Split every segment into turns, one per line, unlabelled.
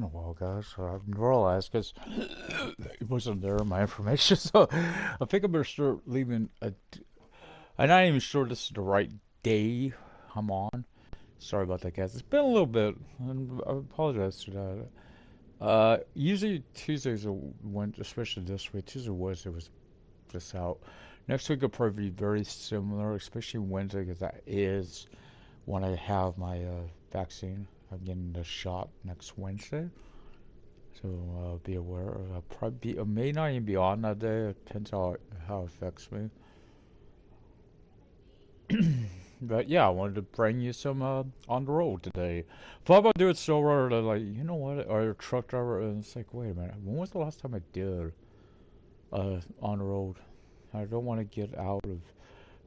Well, guys, I've realized because it wasn't there in my information, so I think I'm gonna start leaving. I'm not even sure this is the right day I'm on. Sorry about that, guys. It's been a little bit, and I apologize for that. Usually Tuesdays are when, especially this week, Tuesday Wednesday was just out. Next week will probably be very similar, especially Wednesday, because that is when I have my vaccine. I'm getting the shot next Wednesday. So be aware. I'll probably be, I may not even be on that day. It depends how it affects me. But yeah, I wanted to bring you some on the road today. Thought about doing so rather like, you know what, or a truck driver, and it's like, wait a minute, when was the last time I did on the road? I don't want to get out of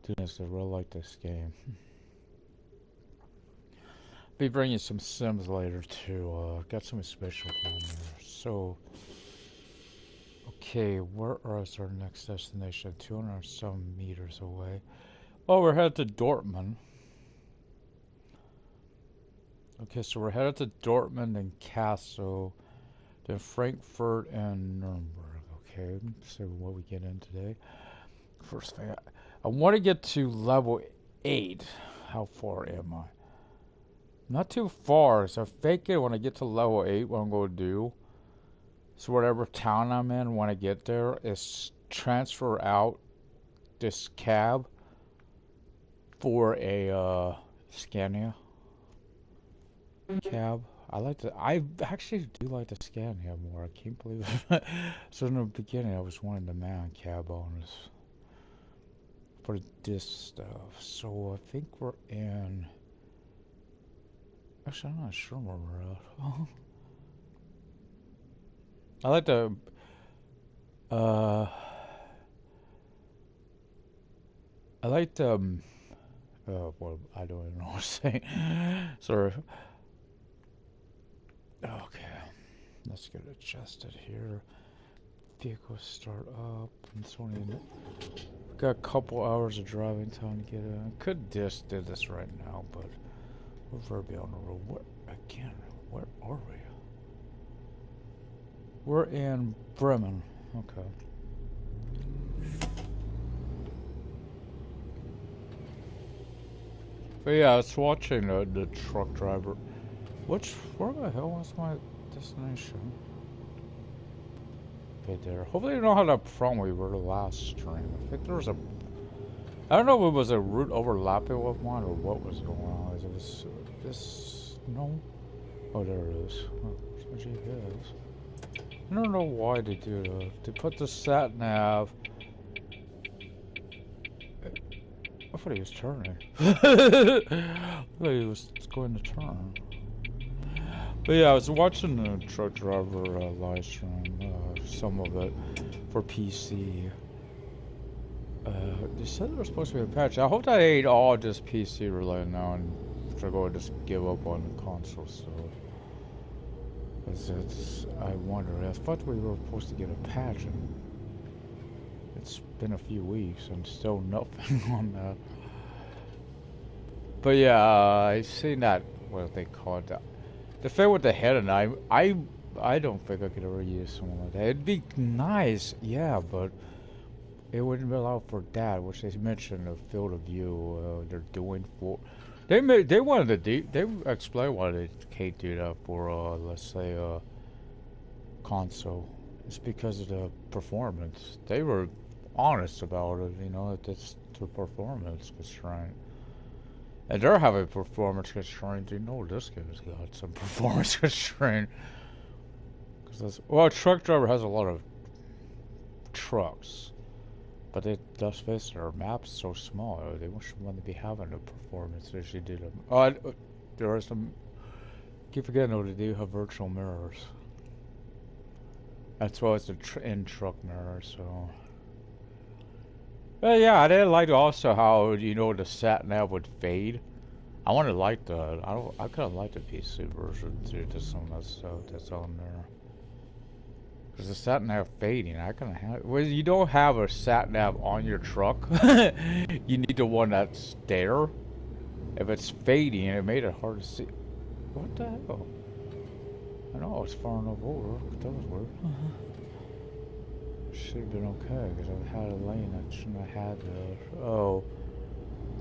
doing this. I really like this game. Be bringing some Sims later too. Got something special on there. So, okay, where is our next destination? 200 some meters away. Oh, we're headed to Dortmund. Okay, so we're headed to Dortmund and Kassel, then Frankfurt and Nuremberg. Okay, so what we get in today. First thing, I want to get to level 8. How far am I? Not too far, so I think when I get to level 8, what I'm going to do, so whatever town I'm in, when I get there, is transfer out this cab for a Scania cab. I actually do like the Scania more. I can't believe it. So in the beginning, I was wanting the man cab on this for this stuff. So I think we're in. Actually, I'm not sure where we're at. I like the. Uh, I like the. Oh, well, I don't even know what to say. Sorry. Okay, let's get adjusted here. Vehicle start up. And it's only got a couple hours of driving time to get in. Could just do this right now, but we're very on the road. What again? Where are we? We're in Bremen. Okay. But yeah, I was watching the truck driver. Where the hell was my destination? Okay, there. Hopefully you don't have that problem we were the last stream. I think there was a. I don't know if it was a route overlapping with mine or what was going on. It was this. No. Oh, there it is. Oh, it's my GPS. I don't know why they do that. They put the sat nav. I thought he was turning. I thought he was going to turn. But yeah, I was watching the truck driver live stream, some of it, for PC. They said there was supposed to be a patch. I hope that ain't all just PC related now, and they're going to just give up on the console stuff. I wonder. I thought we were supposed to get a patch, and it's been a few weeks, and still nothing on that. But yeah, I seen that. What they call it? The thing with the head, and I don't think I could ever use something like that. It'd be nice, yeah, but it wouldn't be allowed for that, which they mentioned the field of view. They're doing for. They wanted to they explained why they can't do that for let's say console. It's because of the performance. They were honest about it, you know, that it's the performance constraint. And they're having performance constraints. You know this game's got some performance constraint. Well, a truck driver has a lot of trucks, but let's face it, our map's so small. They want to be having the performance as she did them. There are some. Keep forgetting though, they do have virtual mirrors. That's why it's in truck mirrors. So. But yeah, I didn't like also how the sat nav would fade. I wanted to like the I kind of like the PC version too, just some of that stuff that's on there. Cause the sat nav fading, I kind of have. Well, you don't have a sat nav on your truck. You need the one that's there. If it's fading, it made it hard to see. What the hell? I know it's far enough over. That was weird. Should have been okay because I had a lane I shouldn't have had there. Oh,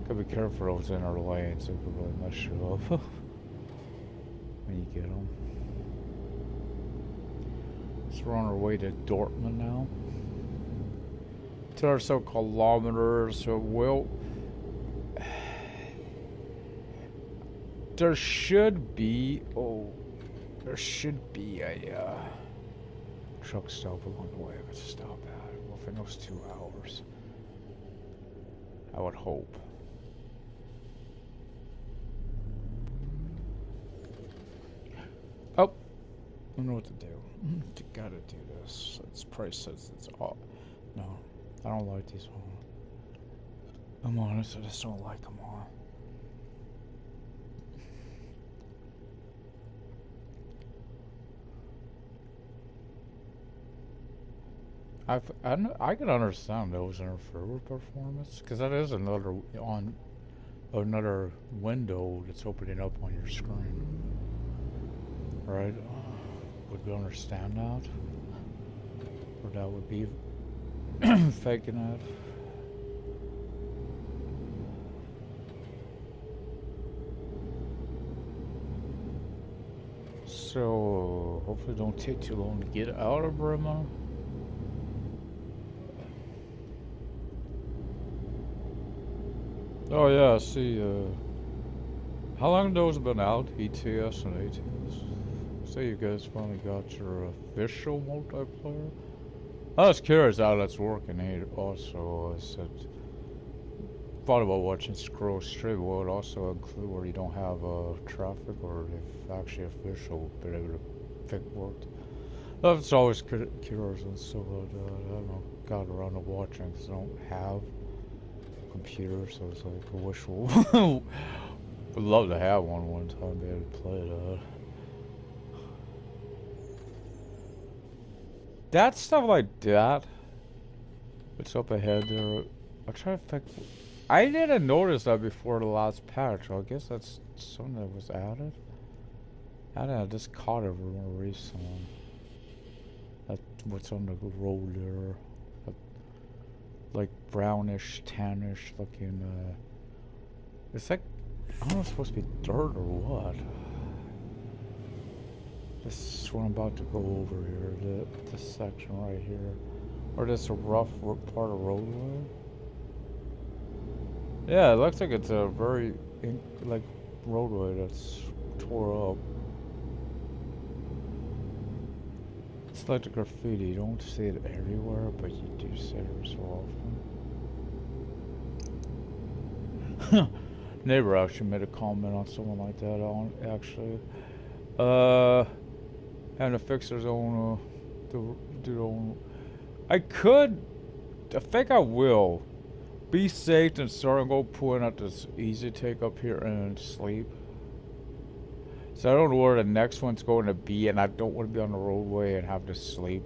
gotta be careful those inner lanes. They could really mess you up when you get them. So we're on our way to Dortmund now. 10 or so kilometers. So we'll. There should be. Oh, there should be a. Truck stop along the way I could stop at within those 2 hours. I would hope. Oh, I don't know what to do. You gotta do this. Its price says it's all. No, I don't like these ones. I'm honest, I just don't like them all. I can understand those interferer performance because that is another window that's opening up on your screen, right? Would you understand that, or that would be faking it? So hopefully, it don't take too long to get out of Bremen. Oh yeah, see, how long have those been out, ETS and ATS? So you guys finally got your official multiplayer? I was curious how that's working here also. I said, thought about watching Scroll Straight, will it also include where you don't have traffic, or if actually official been able to pick worked? That's always curious and stuff like that. I haven't got around to watching because I don't have computer, so it's like I wish would love to have one time, be able to play that. That stuff like that. What's up ahead there? I'm trying to think. I didn't notice that before the last patch. I guess that's something that was added. I just caught it more recently. That's what's on the road there. Like brownish, tannish looking, it's like, I don't know if it's supposed to be dirt or what. This is what I'm about to go over here, this section right here. Or this a rough part of roadway. Yeah, it looks like it's a very, like, roadway that's tore up. It's like the graffiti, you don't see it everywhere, but you do see it every so often. Neighbor actually made a comment on someone like that on actually. Having to fix his own do their own. I think I will be safe and start and go pulling out this easy take up here and sleep. So I don't know where the next one's going to be, and I don't want to be on the roadway and have to sleep,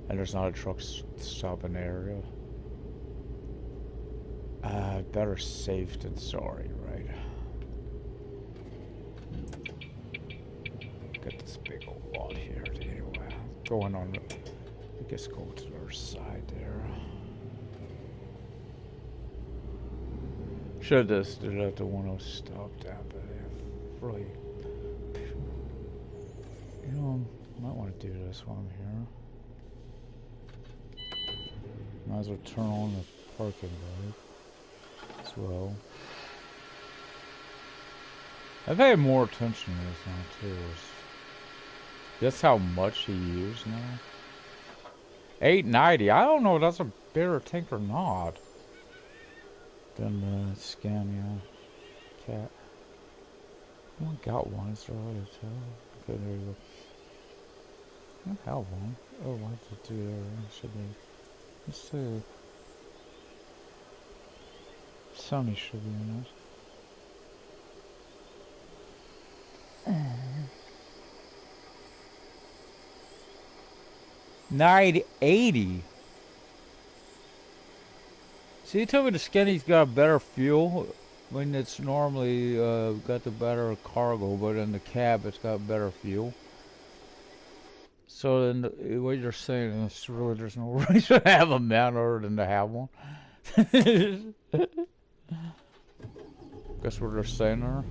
and there's not a truck stop in the area. Better safe than sorry, right? Got this big old lot here. Anyway, going on. I guess go to the other side there. Should this did have the one I was stopped at, but if really. You know, I might want to do this while I'm here. Might as well turn on the parking brake as well. I pay more attention to this now too. That's how much he used now. 890. I don't know if that's a better tank or not than the Scania Cat. I got one. It's already tell. Okay, there you go. I don't have one. Oh, I have to do there. Should be. Let's see. Sony should be in it. 980. See, you told me the Skinny's got better fuel when it's normally got the better cargo, but in the cab it's got better fuel. So then, what you're saying is really there's no reason to have a man other than to have one. Guess what they're saying there.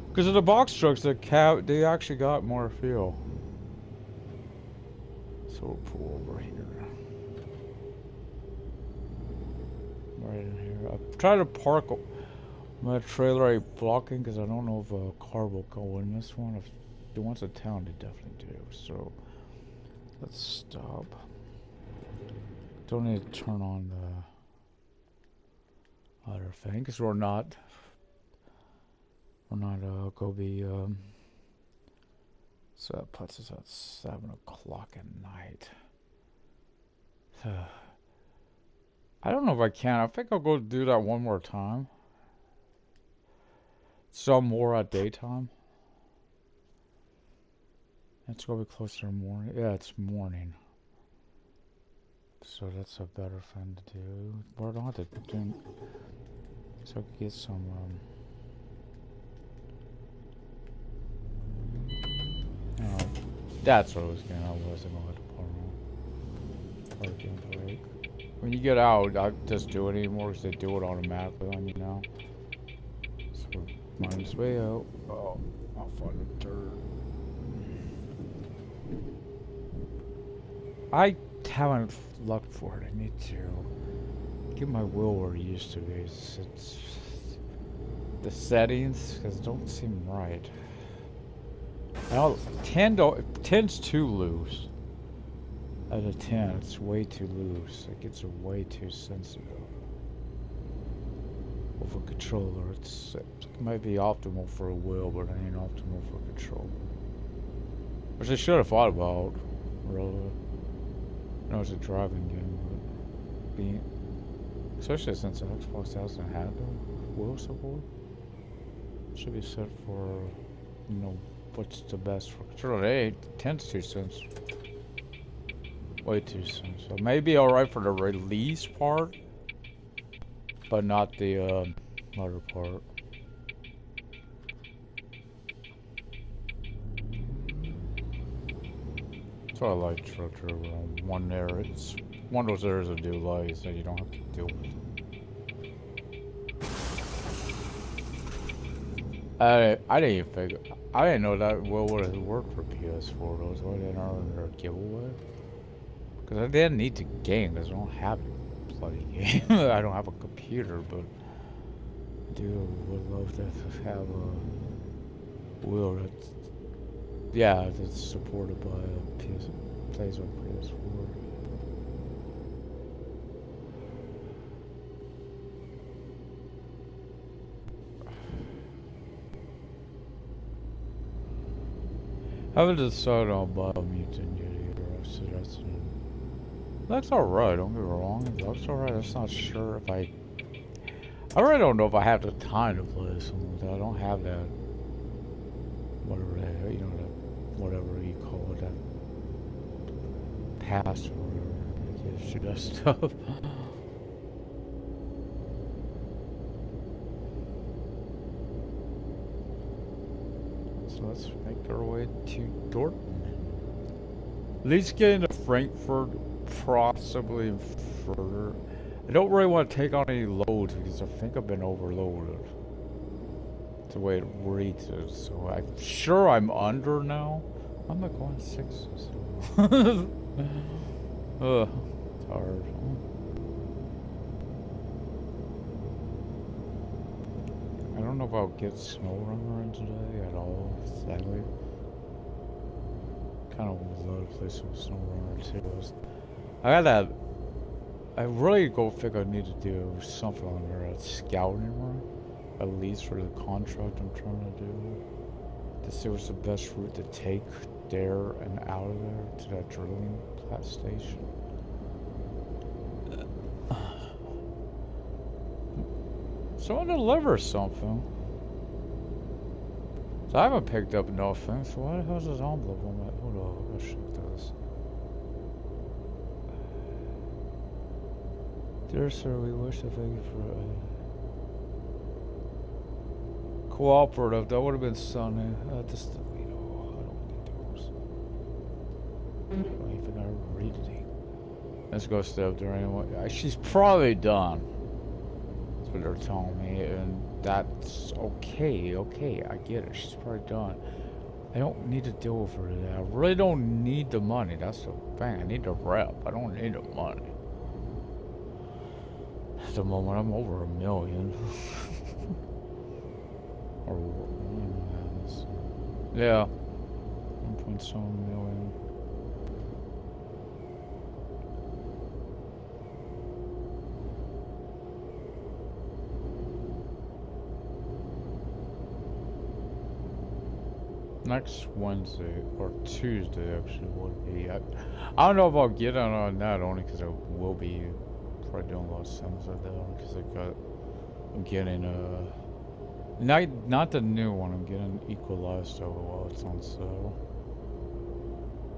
Because of the box trucks, they actually got more fuel. So we'll pull over here. Right in here. I try to park my trailer blocking because I don't know if a car will go in this one. If it wants a town, they definitely do. So let's stop. Don't need to turn on the other thing because we're not go be so that puts us at 7 o'clock at night. I don't know if I can. I think I'll go do that one more time. Some more at daytime. It's gonna be closer to morning. Yeah, it's morning. So that's a better thing to do. But I don't have to do. So I can get some. That's what I was getting. I wasn't gonna let the parking brake. When you get out, I just do it anymore because they do it automatically on you now. So mine's way out. Oh, I'll find the dirt. I haven't looked for it. I need to get my wheel where it used to be. It's the settings because it don't seem right. I know 10's too loose. At a 10, it's way too loose. It gets way too sensitive. With a controller, it might be optimal for a wheel, but it ain't optimal for control. Which I should have thought about, really. I know it's a driving game, but especially since the Xbox doesn't have the wheel support, it should be set for, you know, what's the best for controller. Hey, 10's too sensitive. Way too soon. So maybe alright for the release part, but not the other part. So I like truck driver on one there. It's one of those areas of delay, so you don't have to deal with it. I didn't even figure. I didn't know that well would have worked for PS4 though, so I didn't earn their giveaway. Because I didn't need to game because I don't have a bloody game. I don't have a computer, but I would love to have a wheel that's, yeah, that's supported by a plays on PS4. I haven't decided on Biomutant yet either. So that's alright, don't get me wrong. That's alright. I'm just not sure if I really don't know if I have the time to play something like that. I don't have that, whatever that, you know, that, whatever you call it, that pass or whatever. It gives you that stuff. So let's make our way to Dortmund. At least get into Frankfurt, possibly further. I don't really want to take on any loads because I think I've been overloaded. That's the way it reads it. So I'm sure I'm under now. I'm like 1.6. So. Ugh, it's hard. I don't know if I'll get SnowRunner in today at all, sadly. Kind of would love to play some SnowRunner too. I got that. I really think I need to do something on there at scouting run, at least for the contract I'm trying to do. To see what's the best route to take there and out of there to that drilling station. Someone deliver something. So I haven't picked up nothing, so why the hell is this envelope on that? Hold on, let's check this. Dear sir, we wish to thank you for cooperative. That would have been sunny. Just, you know, I don't need those. don't even know reading. Let's go stay up there anyway. She's probably done. That's what they're telling me, and that's okay. Okay, I get it. She's probably done. I don't need to deal with her today. I really don't need the money. That's the thing. I need the rep. I don't need the money. At the moment, I'm over $1 million. Or yeah, 1.7 million. Next Wednesday or Tuesday actually would be. I don't know if I'll get on that only because I will be probably doing a lot of sims like that because I'm getting not the new one. I'm getting Equalized over while it's on sale.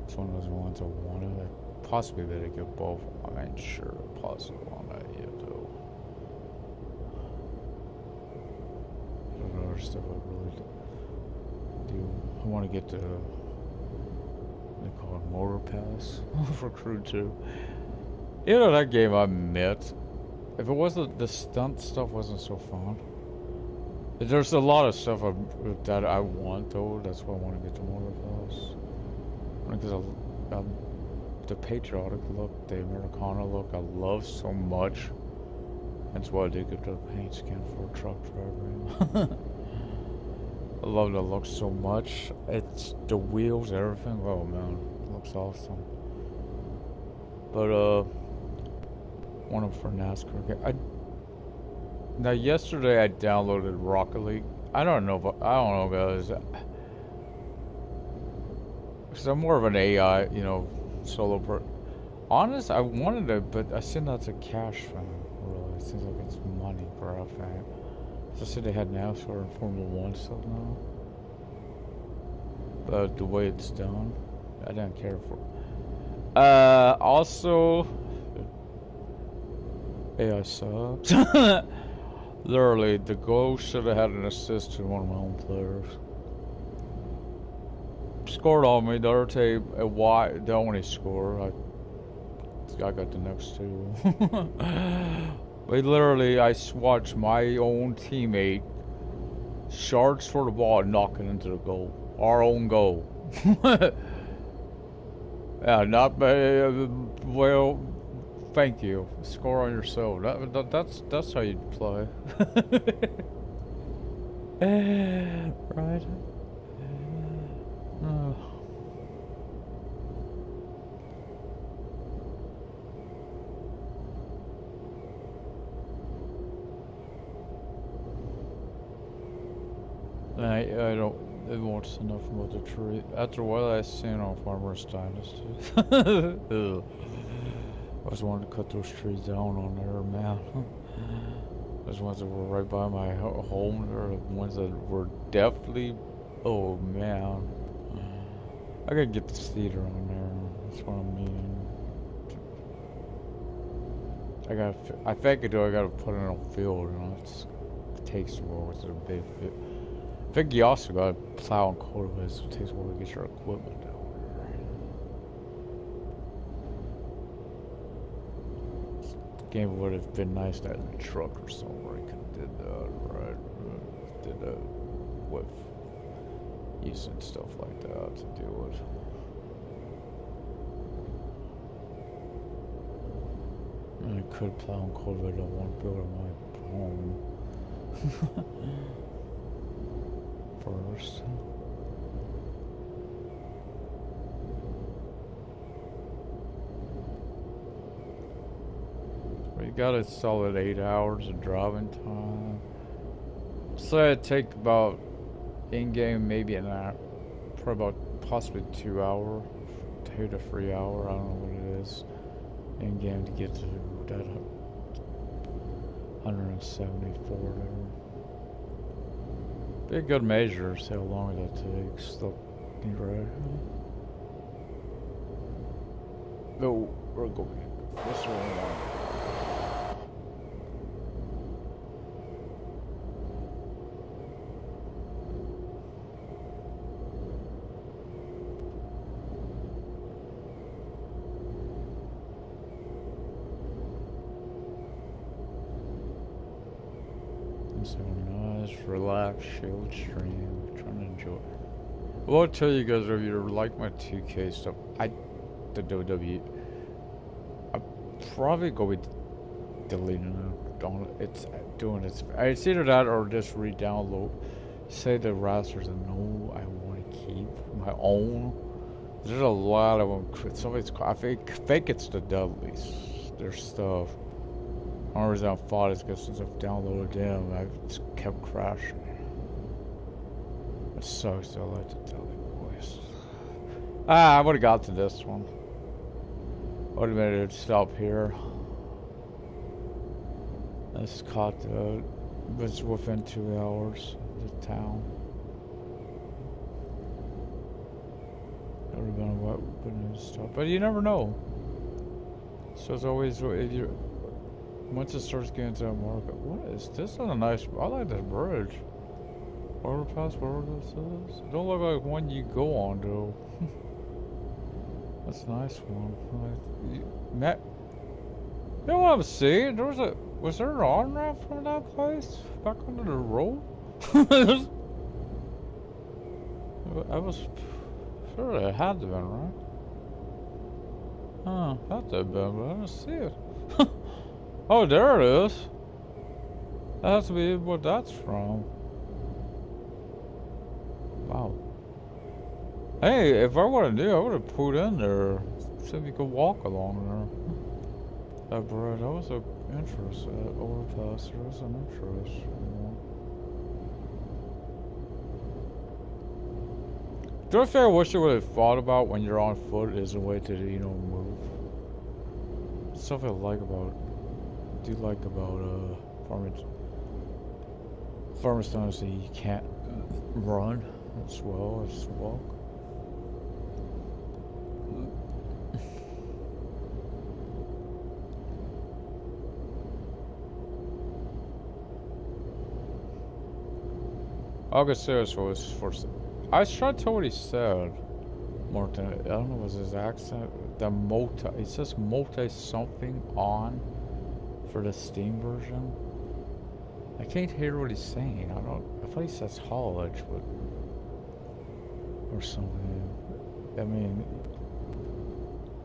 It's one of those ones I wanted. Possibly better get both. I ain't sure. Possibly on that yet though. There's other stuff I really do. I want to get the, they call it Motor Pass for Crew 2. You know that game, I admit, if it wasn't, the stunt stuff wasn't so fun. There's a lot of stuff that I want though, that's why I want to get the Motor Pass. Because the patriotic look, the Americana look, I love so much. That's why I did get the paint skin for a truck driver. I love the look so much. It's the wheels, everything. Oh man, it looks awesome. But one of them for NASCAR. Now yesterday I downloaded Rocket League. I don't know, guys. Because I'm more of an AI, solo Honest, I wanted it, but I seen that's a cash thing. Really, it seems like it's money grab thing. I said they had NASCAR and Formula 1 stuff now. But the way it's done, I didn't care for it. Also, AI sucks. Literally, the goal should have had an assist to one of my own players. Scored on me, the other team, the only score. I got the next two. But literally, I watched my own teammate charge for the ball and knock it into the goal. Our own goal. Yeah, not bad. Well, thank you. Score on yourself. That's how you play. Right? I don't. It won't enough about the tree. After what I seen on Farmer's Dynasty, I was wanting to cut those trees down on there, man. Those ones that were right by my home, or the ones that were definitely. Oh man, I gotta get the cedar on there. That's what I mean. I think I gotta put it in a field, it takes a while with a big field. I think you also got to plow and cultivate, so it takes a while to get your equipment down there. The game would have been nice to have a truck or somewhere I could have did that, right? Did that with using stuff like that to do it. And I could plow and cultivate on one field of my home. First. We got a solid 8 hours of driving time. So it'd take about in-game maybe an hour, probably about possibly 2 hours, 2 to 3 hours. I don't know what it is in-game to get to that 174 there. Be a good measure, see how long that takes. Right. Go, we're going. This one. So nice, relax, chill stream. Trying to enjoy. Well, I'll tell you guys if you like my 2K stuff, the WWE, I probably go with deleting it. Don't it's doing its. It's either that or just re-download. Say the rosters and no, I want to keep my own. There's a lot of them. Somebody's. I think it's the Dudleys. Their stuff. The only reason I fought is because since I've downloaded them, I've just kept crashing. It sucks. I like the Dudley boys. I would have got to this one. Would have made it stop here. I just caught the. It was within 2 hours of the town. That would have been a weapon stuff, but you never know. So it's always if you once it starts getting to a market. What is this? Is a nice. I like this bridge. Road-PS4, whatever this is. It don't look like one you go on though. That's a nice one. Matt, you know what I'm seeing? Was there an on-ramp from that place back onto the road? I was sure it had to have been, right? Huh, had to have been, but I don't see it. Oh, there it is. That has to be what that's from. Wow. Hey, if I would have knew, I would have put in there. So you could walk along there. That bridge, that was an interest. Overpass, there was an interest. The other thing I wish I would have thought about when you're on foot is a way to, move. Stuff I like about, Farmington is that you can't run as well as walk. August was first. I was trying to tell what he said. Martin, I don't know, was his accent. It says multi something on for the Steam version. I can't hear what he's saying. I thought he says college, but or something. I mean,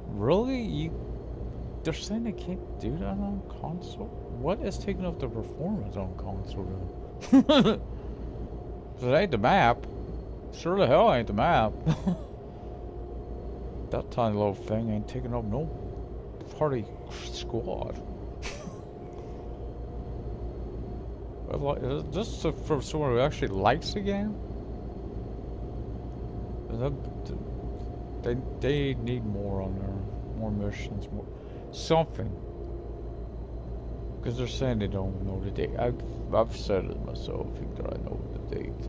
really, they're saying they can't do that on console. What is taking up the performance on console then? It ain't the map. Sure the hell ain't the map. That tiny little thing ain't taking up no party squad. Just for someone who actually likes the game. They need more on there, more missions, more something. Because they're saying they don't know the date. I've said it myself. I think that I know the date.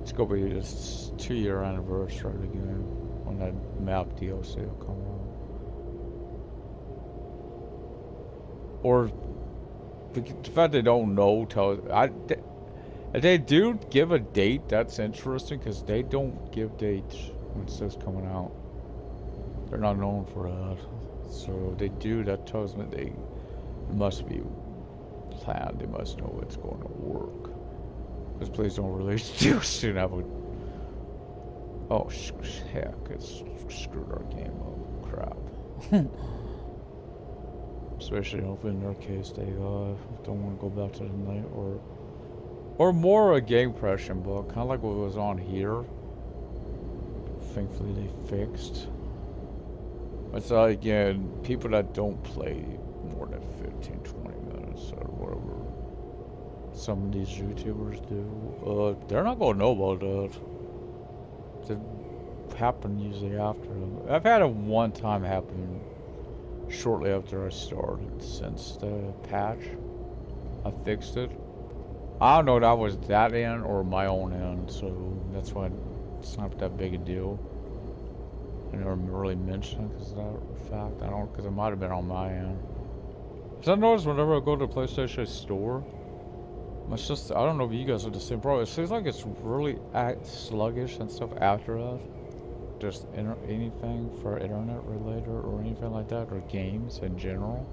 It's gonna be this 2-year anniversary of the game when that map DLC will come out. Or the fact they don't know if they do give a date, that's interesting because they don't give dates when it says coming out. They're not known for that. So if they do, that tells me they must be planned. They must know it's going to work. Because please don't release too soon. Oh heck, it's screwed our game up. Crap. Especially in their case, they don't want to go back to the night or more a game impression book, kind of like what was on here. Thankfully, they fixed. It's like, again, people that don't play more than 15-20 minutes or whatever some of these YouTubers do, they're not gonna know about that. It happen usually after them. I've had it one time happen shortly after I started. Since the patch, I fixed it. I don't know if that was that end or my own end, so that's why it's not that big a deal. I never really mentioned it because of that fact. Because it might have been on my end. Because I noticed whenever I go to the PlayStation Store, it's just, I don't know if you guys are the same problem. It seems like it's really sluggish and stuff after that. Just anything for internet related or anything like that, or games in general.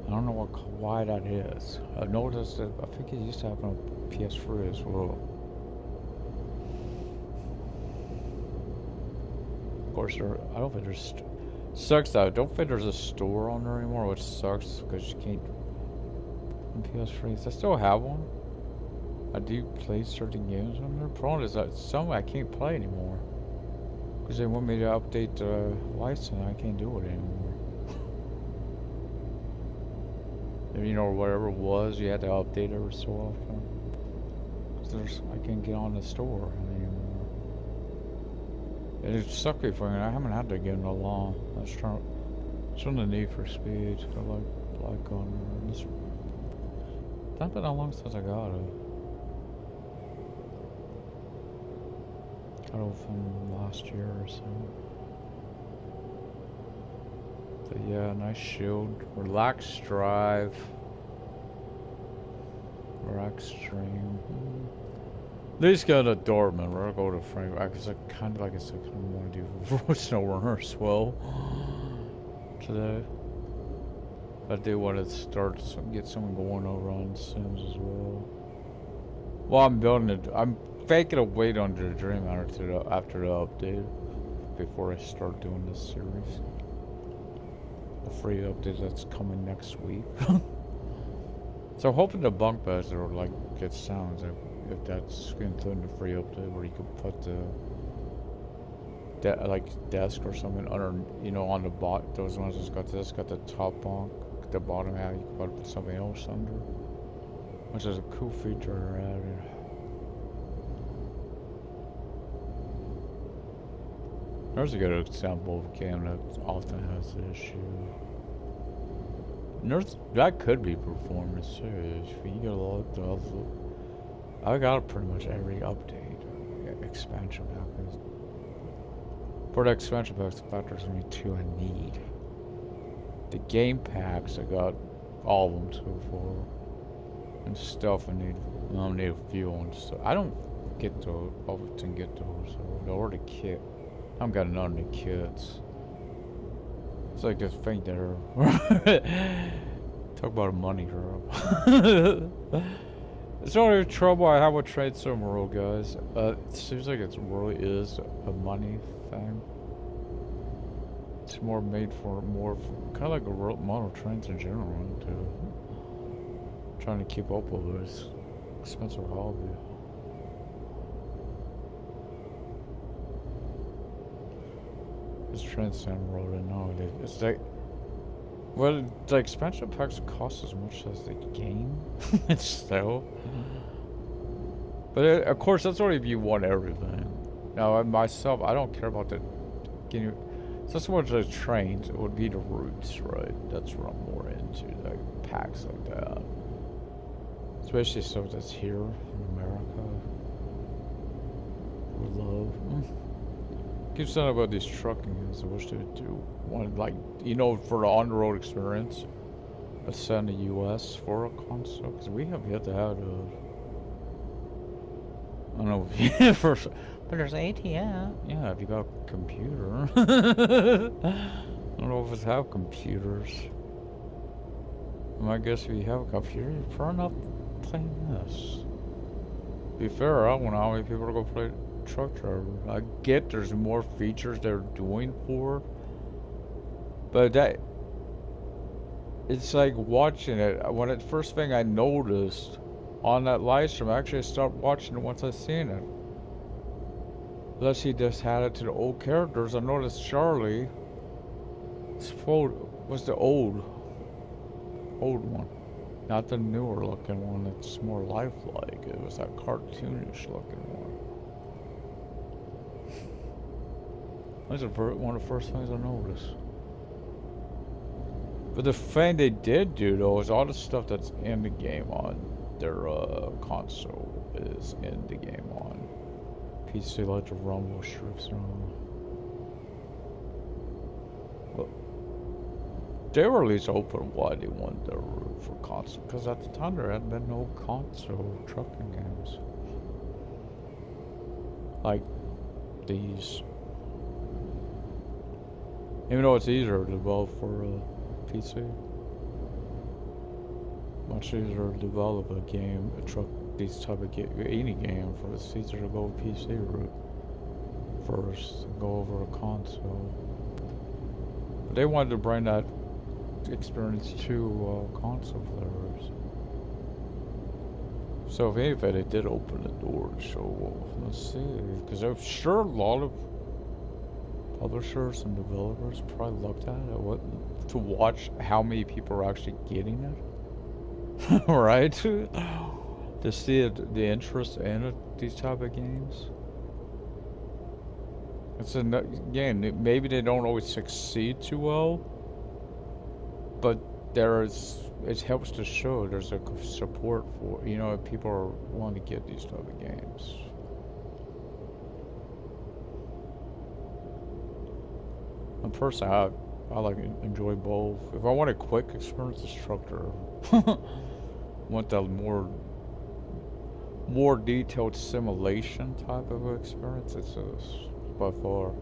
I don't know why that is. I've noticed that I think it used to happen on PS3 as well. Of course, I don't think there's. Sucks though. I don't think there's a store on there anymore, which sucks because you can't. On PS3s, I still have one. I do play certain games on there. Problem is that some I can't play anymore because they want me to update the license. I can't do it anymore. You know, whatever it was, you had to update every so often. I can't get on the store anymore. It's sucky for me. I haven't had that game in a long. It's on the Need for Speed. I like on there. It's not been that long since I got it. Got it from last year or so. But yeah, nice shield. Relaxed drive. Relaxed stream. They just got a Dortmund. We're gonna go to Frank. Because I kind of like I said, I kind of want to do SnowRunner as well today. I do want to get someone going over on Sims as well. Well, I'm building it. I'm faking a wait on the Dream after the update before I start doing this series. The free update that's coming next week. So hoping the bunk beds will like get sounds if that's including the free update where you could put the like desk or something under, you know, on the bot. Those ones that's got the top bunk, the bottom half you can put something else under, which is a cool feature they're adding. There's a good example of a game that often has the issue. That could be performance too. You get a lot of. I got pretty much every update, expansion pack. For the expansion packs, in fact, there's only 2 I need. The game packs, I got all of them so far, and stuff I need a few on. So I don't often get those. Or the kit. I haven't got none of the kits. It's like this thing there. Talk about a money grab. It's not any trouble I have with Trade Sim World, guys. It seems like it really is a money thing. It's made for kind of like a model trains in general, too. Trying to keep up with this expensive hobby. It's Transcend Road, I know. It's like, well, the expansion packs cost as much as the game itself. But of course, that's only if you want everything. Now, myself, I don't care about the game. So that's what the trains. It would be the routes, right? That's what I'm more into, like packs like that. Especially stuff that's here in America. Would love. Keep saying about these trucking games. I wish they would do one, like, you know, for the on-the-road experience. Let's say in the US for a console, because we have yet to have those. I don't know if but there's ATM. Yeah, if you got a computer. I don't know if it's have computers. I guess if you have a computer, you're probably not playing this. To be fair, I don't know how many people are going to play truck driver. I get there's more features they're doing for it, but it's like watching it. When it first thing I noticed on that live stream, I actually stopped watching it once I seen it. Unless he just had it to the old characters. I noticed Charlie was the old one, not the newer looking one that's more lifelike. It was that cartoonish looking one. That's one of the first things I noticed. But the thing they did do, though, is all the stuff that's in the game on their console is in the game on PC, like the rumble strips and all. But they were at least open why they wanted their route for console, because at the time there had been no console trucking games like these. Even though it's easier to develop for PC. much easier to develop a game, these type of any game for it's easier to go PC route first and go over a console. But they wanted to bring that experience to console players. So if anything, they did open the door to show off. Let's see, because I'm sure a lot of publishers and developers probably looked at it to watch how many people are actually getting it, right? To see the interest in these type of games. Again, maybe they don't always succeed too well, but it helps to show there's a support for, people are wanting to get these type of games. And personally, I like enjoy both. If I want a quick experience, instructor. Want that more detailed simulation type of experience, it's by far.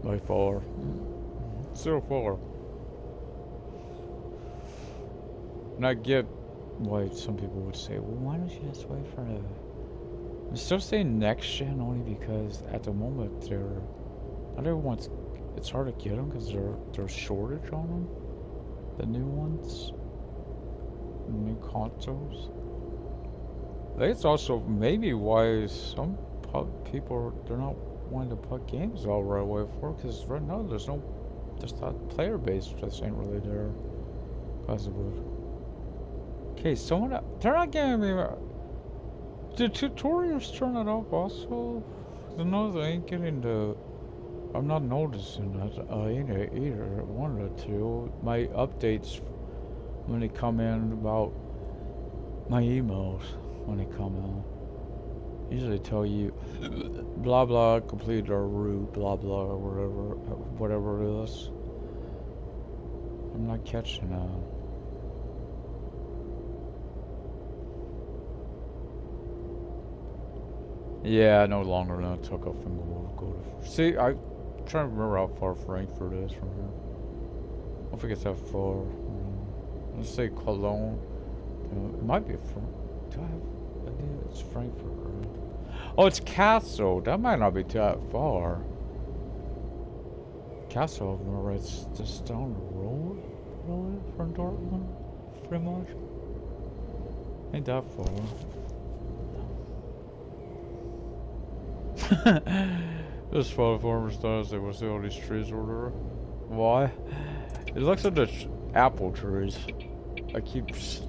By far. So far. And I get why some people would say, well, why don't you just wait for the... I'm still saying next gen only because at the moment it's hard to get them because there's shortage on them. The new ones. The new consoles. I think it's also maybe why some people, they're not wanting to put games out right away for, because right now there's that player base just ain't really there. Because of it. Okay, they're not giving me... Did tutorials turn it off also? No, they ain't getting I'm not noticing that either. One or two. My updates when they come in about my emails when they come in usually tell you blah blah completed our route, blah blah or whatever it is. I'm not catching that. Yeah, no longer than I took off and go to. See, I'm trying to remember how far Frankfurt is from here. I don't think it's that far. Let's say Cologne. It might be from. Do I have? I think it's Frankfurt. Right? Oh, it's Kassel. That might not be that far. Kassel, remember, it's just down the road, really, from Dortmund, pretty much. Ain't that far. This photo farmers does they will see all these trees over there. Why? It looks like the apple trees. It's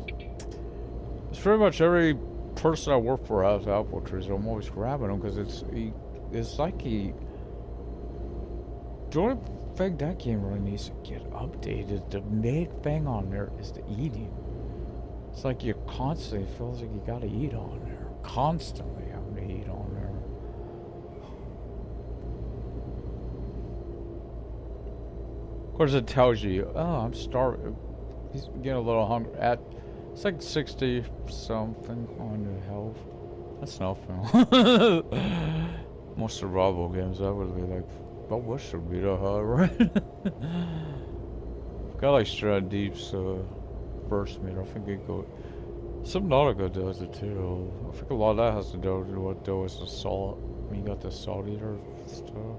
pretty much every person I work for has apple trees. I'm always grabbing them because it's like the only thing that game really needs to get updated. The main thing on there is the eating. It's like you constantly feels like you gotta eat on there. Constantly having to eat on there. Of course, it tells you, oh, I'm starving. He's getting a little hungry. It's like 60 something on your health. That's nothing. Most survival games, that would be like, I wish it would be that high, right? Got like Strand Deep's burst meter. I think it go. Subnautica does it too. I think a lot of that has to do with what though is the salt. When you got the salt eater stuff.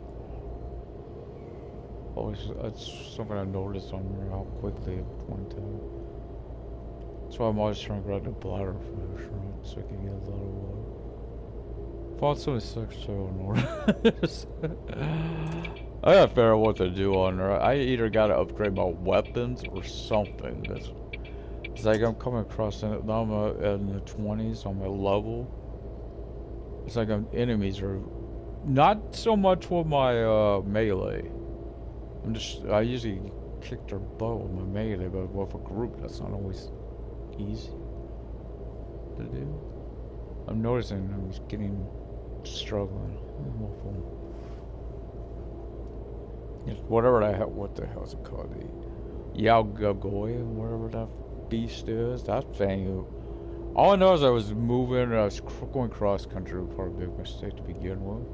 Always, that's something I noticed on there, how quickly it went down. That's why I'm always trying to grab the bladder fish, right? So I can get a lot of water. Fallout 76 too in order. I gotta figure out what to do on there. I either gotta upgrade my weapons or something. It's like I'm coming across now I'm in the 20s on my level. It's like enemies are not so much with my melee. I usually kick their butt with my melee, but with a group that's not always easy to do. I'm noticing I'm just struggling. Whatever what the hell is it called? The Yalgagoya, whatever that beast is. That thing. All I know is I was moving and I was going cross country. Probably a big mistake to begin with.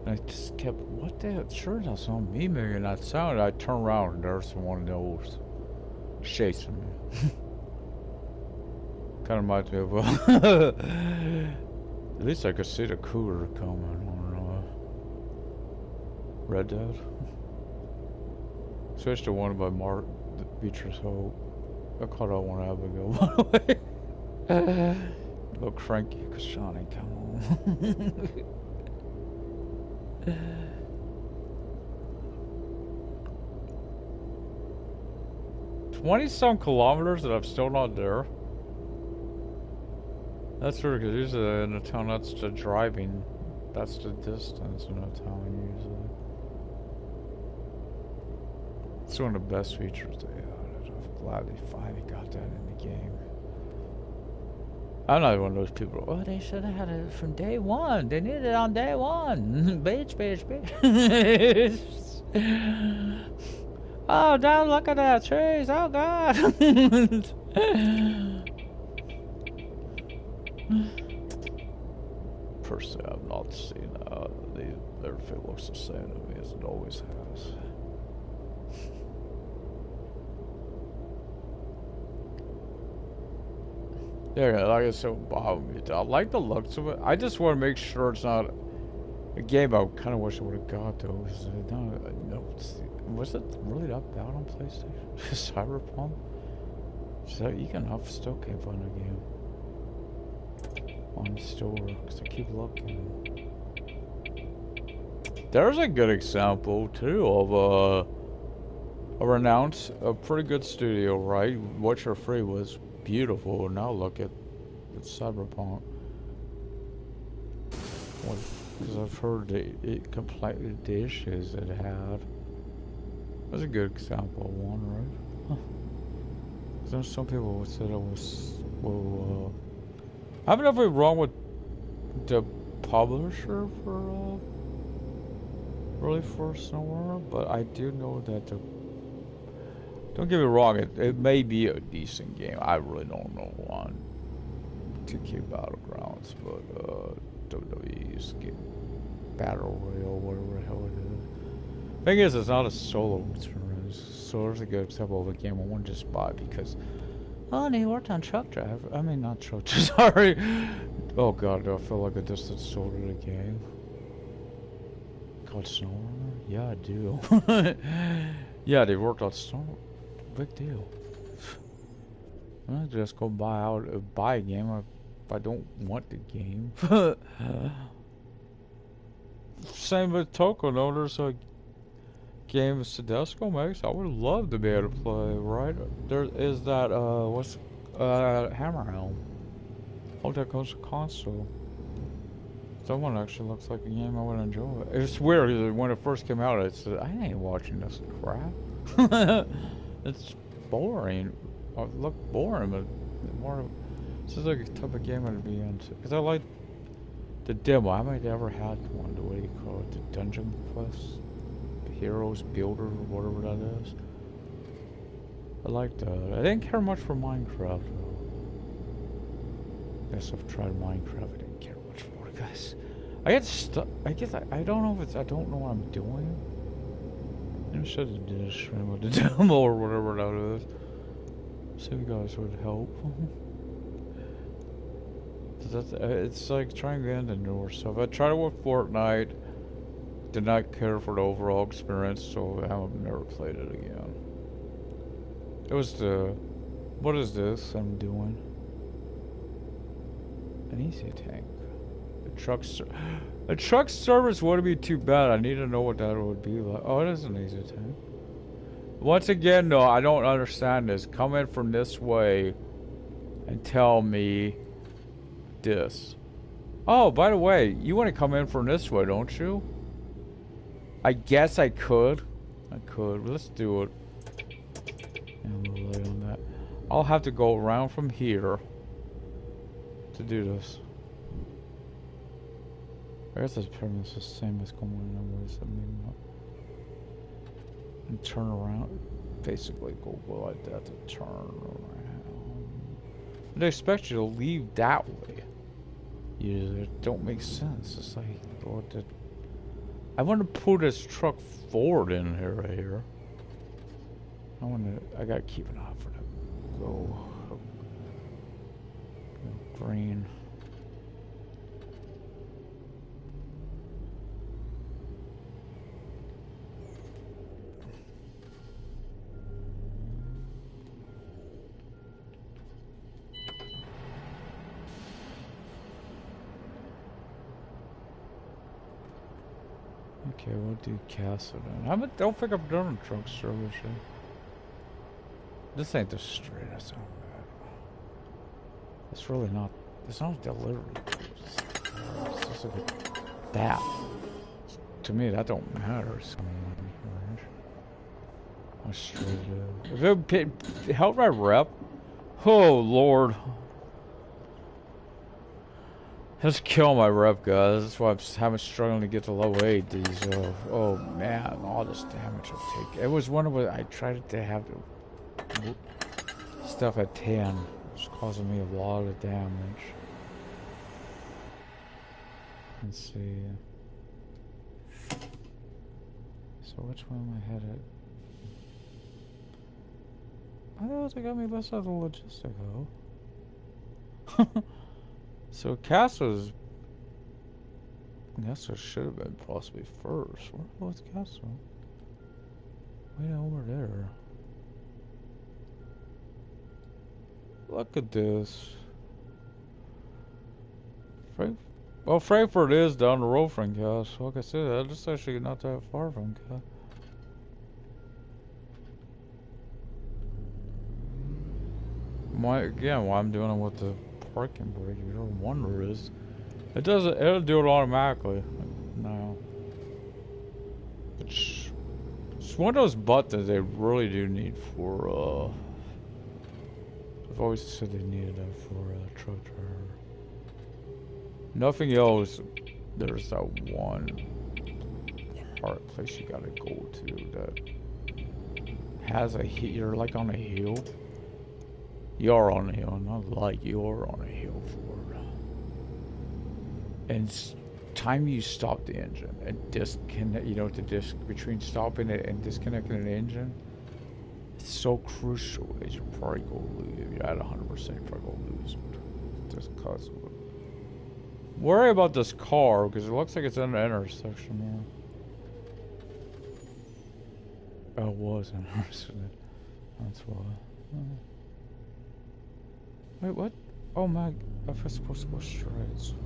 And I just kept, what the hell? Sure, that's not me making that sound. I turned around and there's one of those chasing me. Kind of reminds me of, at least I could see the cooler coming on Red Dead. Switched to one by Mark, the Beatrice Hope. I caught that one Abigail, by the way. A little cranky because Shawnee come home. 20-some kilometers and I'm still not there. That's true, because usually in a town that's the driving. That's the distance in a town usually. It's one of the best features they had. I'm glad they finally got that in the game. I'm not one of those people, oh, they should have had it from day one. They needed it on day one. Bitch, bitch, bitch. Oh, now look at that trees. Oh, God. Personally, I've not seen everything looks the same to me as it always has. Yeah, like I said, I like the looks of it. I just want to make sure it's not a game I kind of wish I would have got, though. Was it really that bad on PlayStation? Cyberpunk? So you can still can't find a game on the store, because I keep looking. There's a good example, too, of a pretty good studio, right? Witcher 3 was beautiful. Now look at Cyberpunk. Because I've heard it completely the issues it had. That's a good example of one, right? Huh. There's some people said it was, well, I have nothing wrong with the publisher for really for SnowRunner, but I do know that don't get me wrong, it may be a decent game. I really don't know on 2K Battlegrounds, but WWE's game Battle Royale, whatever the hell it is. Thing is, it's not a solo experience, so there's a good example of a game I wouldn't just buy because, oh, they worked on Truck Driver. I mean, not Truck Driver, sorry. Oh god, do I feel like I just sold it a game? Called SnowRunner? Yeah, I do. Yeah, they worked on Snow. Big deal. I'm not just go buy a game if I don't want the game. Same with Toko, though. There's a game Sedesco makes. I would love to be able to play, right? There is that, Hammerhelm. Oh, that goes to console. That one actually looks like a game I would enjoy. It's weird, because when it first came out, I said, I ain't watching this crap. It's boring. It looked boring, but more. This is like a type of game I'd be into. Because I like the demo. I might ever had one. What do you call it? The Dungeon Quest? Heroes Builder, or whatever that is. I like that. I didn't care much for Minecraft, though. Guess I've tried Minecraft. I didn't care much for it, guys. I get stuck. I guess I don't know if it's. I don't know what I'm doing. I should have did a stream with the demo or whatever that is. So you guys would help. It's like trying to get into newer stuff. I tried it with Fortnite. Did not care for the overall experience, so I've never played it again. It was the... What is this I'm doing? An easy tank. A truck service wouldn't be too bad. I need to know what that would be like. Oh, it is an easy tank. Once again, though, I don't understand this. Come in from this way and tell me this. Oh, by the way, you want to come in from this way, don't you? I guess I could. Let's do it. And we'll lay on that. I'll have to go around from here to do this. I guess this premise is the same as going in ways. I mean, and turn around. Basically, go like that to turn around. They expect you to leave that way. Usually, it don't make sense. It's like, what the... I want to pull this truck forward in here, right here. I gotta keep an eye for that. Go. Green. Okay, we'll do Castle then. Don't pick up Durham truck service yet. This ain't the street, that's not bad. It's really not, it's not a delivery. It's just like that. To me, that don't matter. How straight it is. If it helped my rep, oh lord. Let's kill my rep, guys. That's why I'm having struggling to get to low 8. These, oh man, all this damage I take. It was one of what I tried to have the stuff at 10. It's causing me a lot of damage. Let's see. So which one am I headed? I thought they got me less out of the logistic, though. So Castle should have been possibly first. Where was Castle? Way over there. Look at this. Well, Frankfurt is down the road from Castle. Like I said, that's actually not that far from Castle. Why I'm doing it with the parking brake, if your wonder is, it'll do it automatically. No. It's one of those buttons they really do need for, I've always said they needed that for, truck driver. Nothing else, there's that one hard place you gotta go to that has you're like on a hill. You're on a hill, not like you're on a hill for it. And time you stop the engine and disconnect, the disc between stopping it and disconnecting the engine, it's so crucial that you're probably gonna lose. If you're at 100%, you're probably gonna lose just cause of it. Worry about this car because it looks like it's in the intersection here. Oh, it was an intersection. That's why. Wait, what? Oh my, I was supposed to go straight. So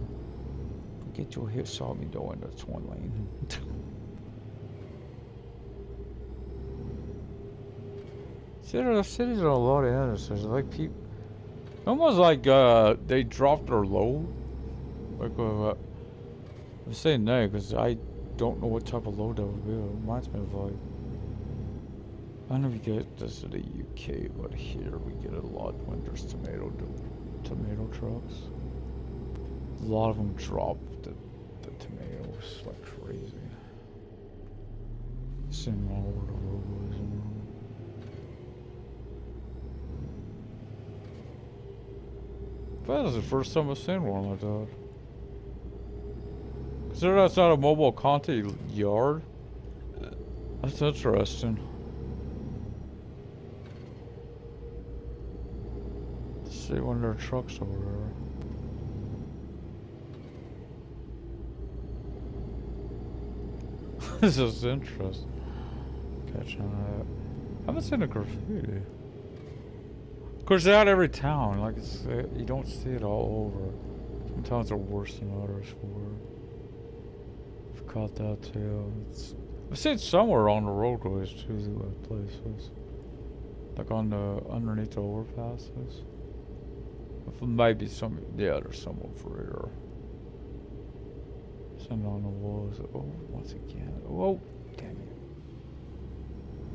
get your hit, saw me doing that's one lane. See, the cities are a lot of intersections. Like people, almost like they dropped their load. Like I'm saying that because I don't know what type of load that would be. It reminds me of like, I don't know if you get this in the UK, but here we get a lot when there's tomato trucks. A lot of them drop the tomatoes like crazy. Same all over the roadways and all. That was the first time I've seen one like that. Consider that's not a mobile Conti yard. That's interesting. See one of their trucks over there. This is interesting. Catching that. I haven't seen a graffiti. Of course, they're out every town. Like you don't see it all over. Some towns are worse than others for it. I've caught that too. I've seen it somewhere on the roadways too. Places like on the underneath the overpasses. Maybe some, yeah, there's some over here. Some on the walls. Oh, once again. Oh, damn it.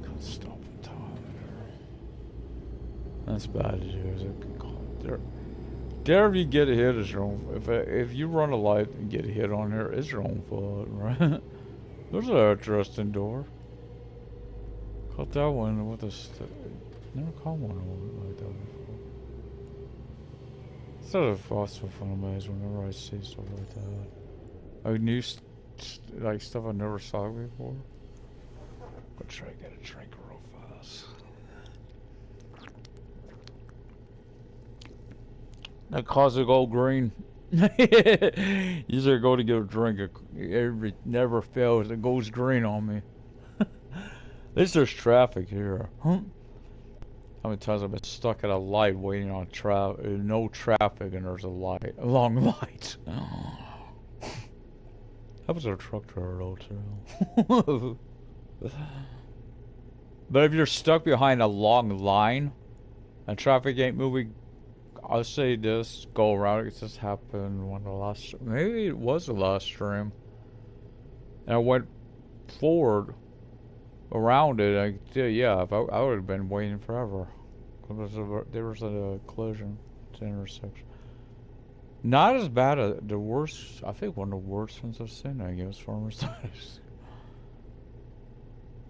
Can't stop in time there. That's bad as you there if you get hit, it's your own. If you run a light and get hit on there, it's your own fault, right? There's an interesting door. Caught that one with a never caught one like that before. It's sort of also fun whenever I see stuff like that. A new like stuff I never saw before. I'll try to get a drink real fast. That caused it go green. Usually I go to get a drink, it never fails. It goes green on me. At least there's traffic here. Huh? How many times I've been stuck at a light waiting on no traffic, and there's a long light. That was our truck driver too. But if you're stuck behind a long line and traffic ain't moving, I'll say this: go around. It just happened maybe it was the last stream, and I went forward around it. Yeah, I would have been waiting forever. There was a collision at the intersection. Not as bad as the worst. I think one of the worst ones I've seen. I guess for Mercedes.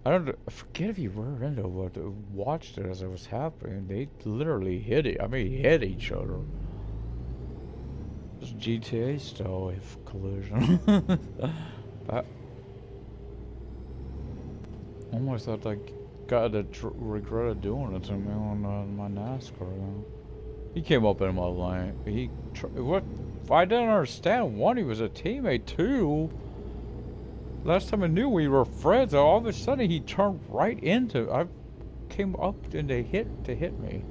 I forget if you were into it, but watched it as it was happening. They literally hit it. I mean, hit each other. Just GTA style collision. I almost thought I regretted doing it to me on my NASCAR. Though. He came up in my lane. What? I didn't understand. One, he was a teammate. Two. Last time I knew we were friends, all of a sudden he turned right into. I came up and they hit me.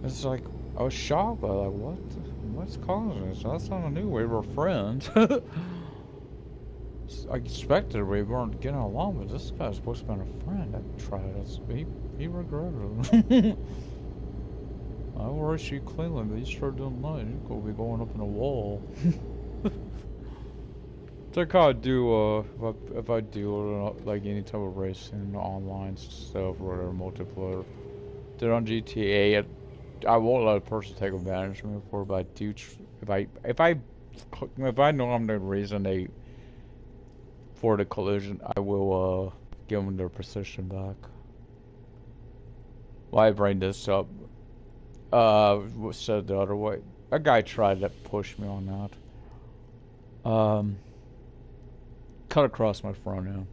It's like I was shocked. By like, what's causing this? Last time I knew we were friends. I expected we weren't getting along, but this guy's supposed to be a friend. I tried it. He regretted it. I will rush you cleanly, but you start doing that, you're gonna be going up in a wall. That's how I do, if I do, like, any type of racing, online stuff, or whatever, multiplayer. Then on GTA, I won't let a person take advantage of me before, but I do, if I know I'm the reason for the collision, I will, give them their position back. Why I bring this up, said the other way. A guy tried to push me on that. Cut across my front end.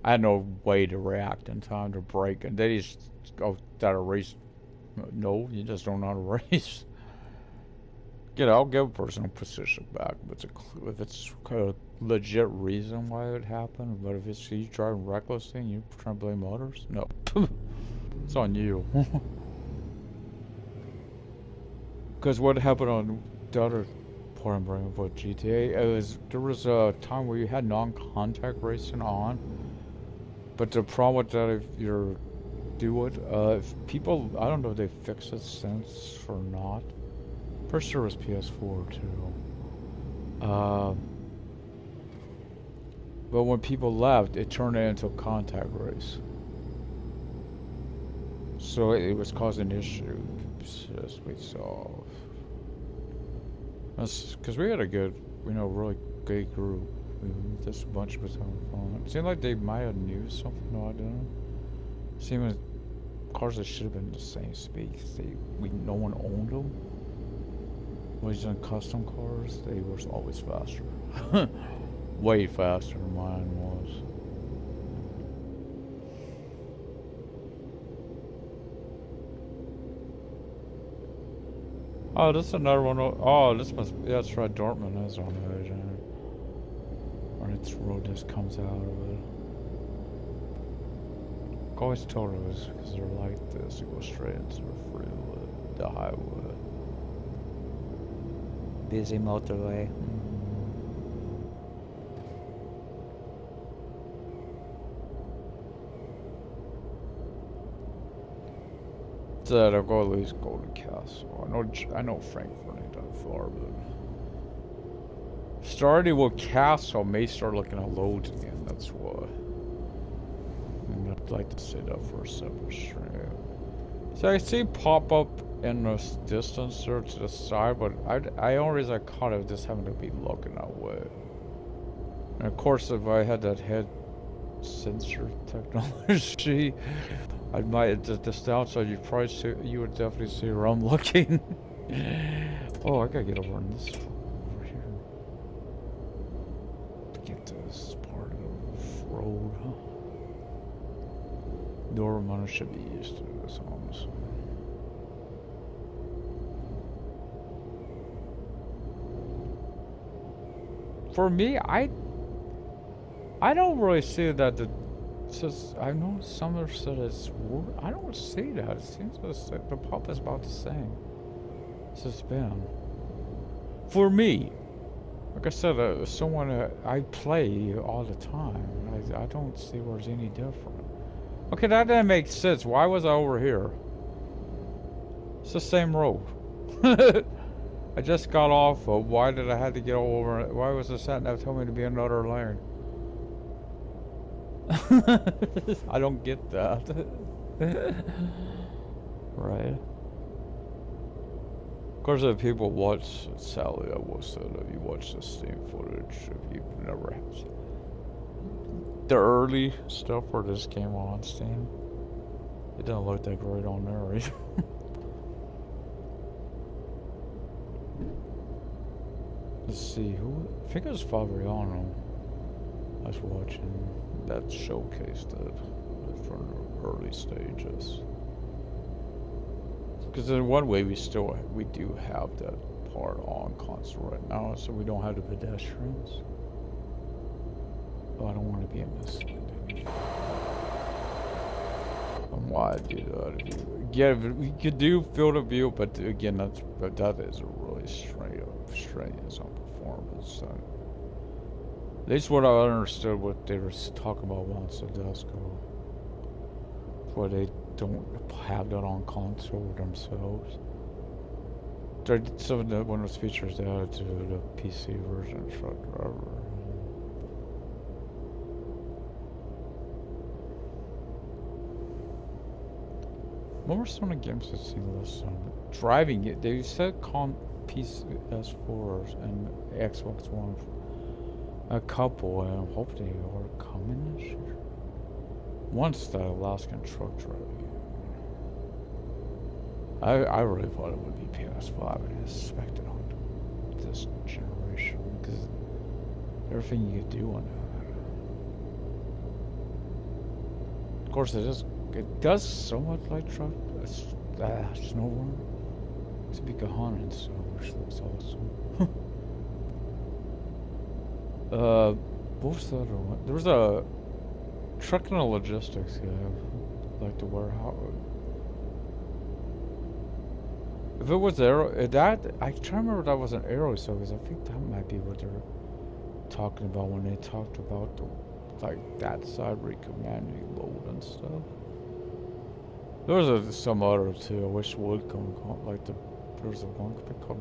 I had no way to react in time to brake, and they just go that a race. No, you just don't know how to race. I'll give a person a position back, but if it's a legit reason why it happened. But if it's you driving recklessly and you trying to blame others, no, it's on you. Because what happened on the other part I'm bringing about GTA, there was a time where you had non-contact racing on, but the problem with that, if you do it, if people, I don't know if they fixed it since or not. Pretty sure it was PS4 too. But when people left, it turned it into a contact race. So it was causing issues as we saw. That's because we had a good, really good group. Just a bunch of us having fun. It seemed like they might have knew something. No, I didn't. It seemed like cars that should have been the same speed. No one owned them. When he's done custom cars, they were always faster. Way faster than mine was. Oh, this is another one. Oh, this must. Yeah, that's right. Dortmund is on the edge. Or its road just comes out of it. I always told it was because they're like this. You go straight into the freeway, the highway. Busy motorway. Said I'll go at least go to Castle. I know Frankfurt ain't that far, but starting with Castle may start looking at loads again. That's why. I'd like to say that for a separate stream. So I see pop up in the distance there to the side, but I only reason I caught it just having to be looking that way. And of course, if I had that head sensor technology, I might just downside. You would definitely see where I'm looking. Oh, I gotta get over on this over here. This is part of the road, huh? Dortmund should be used to this, honestly. For me, I don't really see that the. It's just, I know some have said it's. I don't see that. It seems as the pop is about the same. It's just been. For me, like I said, someone I play all the time. I don't see where it's any different. Okay, that didn't make sense. Why was I over here? It's the same road. I just got off of. Why did I have to get over it? Why was the sat nav telling me to be another lane? I don't get that. Right? Of course, if people watch Sally, I will say that if you watch the Steam footage, if you've never had the early stuff where this came on Steam, it doesn't look that great on there either. Let's see, who? I think it was Fabriano. I was watching that showcased it from the early stages. Because in one way, we do have that part on console right now, so we don't have the pedestrians. Oh, I don't want to be in this. And why I do that? Yeah, we could do field of view, but again, that is a really strenuous on performance. So. At least what I understood what they were talking about once a desk ago. Why they don't have that on console themselves. Some of one of those features they added to the PC version of Truck Driver. What were some of the games I've seen last time? Driving it, they said PS4 and Xbox One. A couple, and I'm hoping they are coming this year. Once the Alaskan truck driving. I really thought it would be PS5 and I expected on this generation because everything you could do on that. Of course, it does somewhat like truck snowboard. It's a big Kahanan, so which looks awesome. What was the other one? There was a truck and a logistics guy, like the warehouse. If it was Aero, that I try to remember that was an Aero service. I think that might be what they're talking about when they talked about the like that side where you could manually load and stuff. There was some other too. I wish would come like there was a one called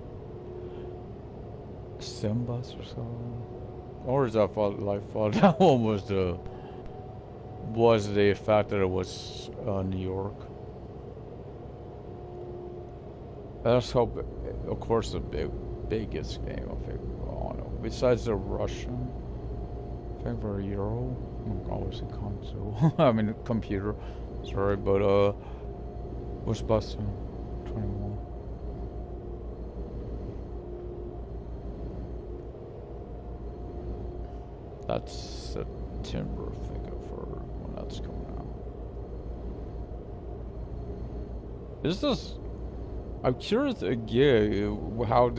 Simbus or something. Or is that fault? That one was the fact that it was New York. Let's hope, of course, the biggest game I think on it. Besides the Russian, I think for Euro, obviously console. I mean computer. Sorry, but what's busting 21. That's September, I think I've heard when that's coming out. Is this? I'm curious again how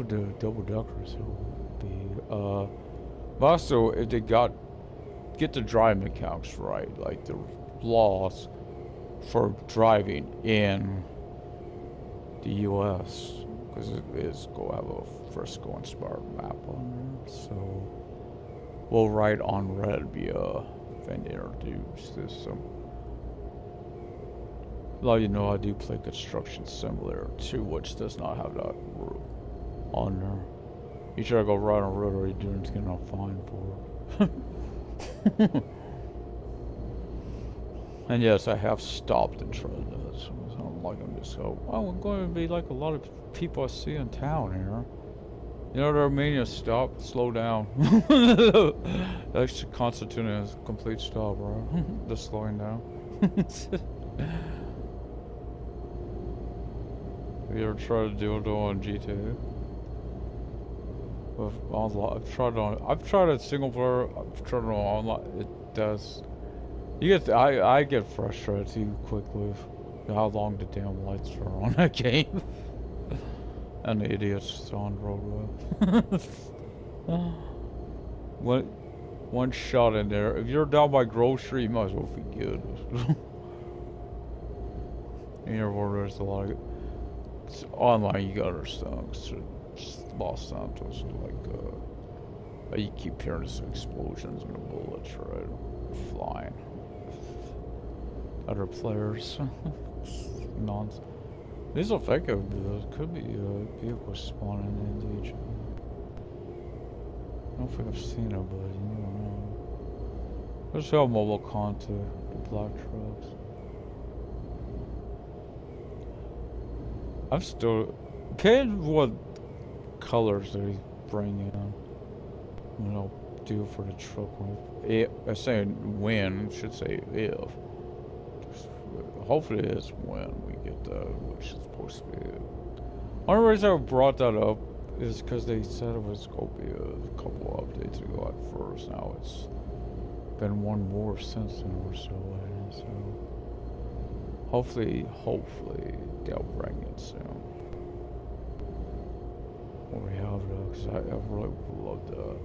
the double deckers will be. Also, if they get the driving accounts right, like the laws for driving in the U.S. because it is go have a Frisco inspired map on there, so we'll write on red via when they introduce this. Well, you know, I do play Construction Simulator 2, which does not have that route on there. You try to go right on road or you're doing getting a fine for it. And yes, I have stopped and tried that. So I'm like, I'm just go, well, I'm going to be like a lot of people I see in town here. You know what I mean? You stop, slow down. That should constitute a complete stop, right? Just slowing down. You ever try to do it on GTA? I've tried a single player. I've tried it on online. It does. I get frustrated too quickly with how long the damn lights are on that game. And the idiots on roadway. One shot in there. If you're down by Grove Street, you might as well be good. Here where there's a lot of online, you got our stunts. Los Santos, like you keep hearing some explosions and the bullets, right, flying. Other players, nonsense. These are fake. Could be vehicles spawning in each. I don't think I've seen it, but you never know. Let's have mobile content, the black trucks. I'm still. Depending what colors they bring in, you know, do for the truck. I'm saying when, should say if. Hopefully it's when we get that, which is supposed to be it. Only reason I brought that up is because they said it was going to be a couple of updates ago at first. Now it's been one more since then or so. And so hopefully they'll bring it soon. Or we have that, because I really love that.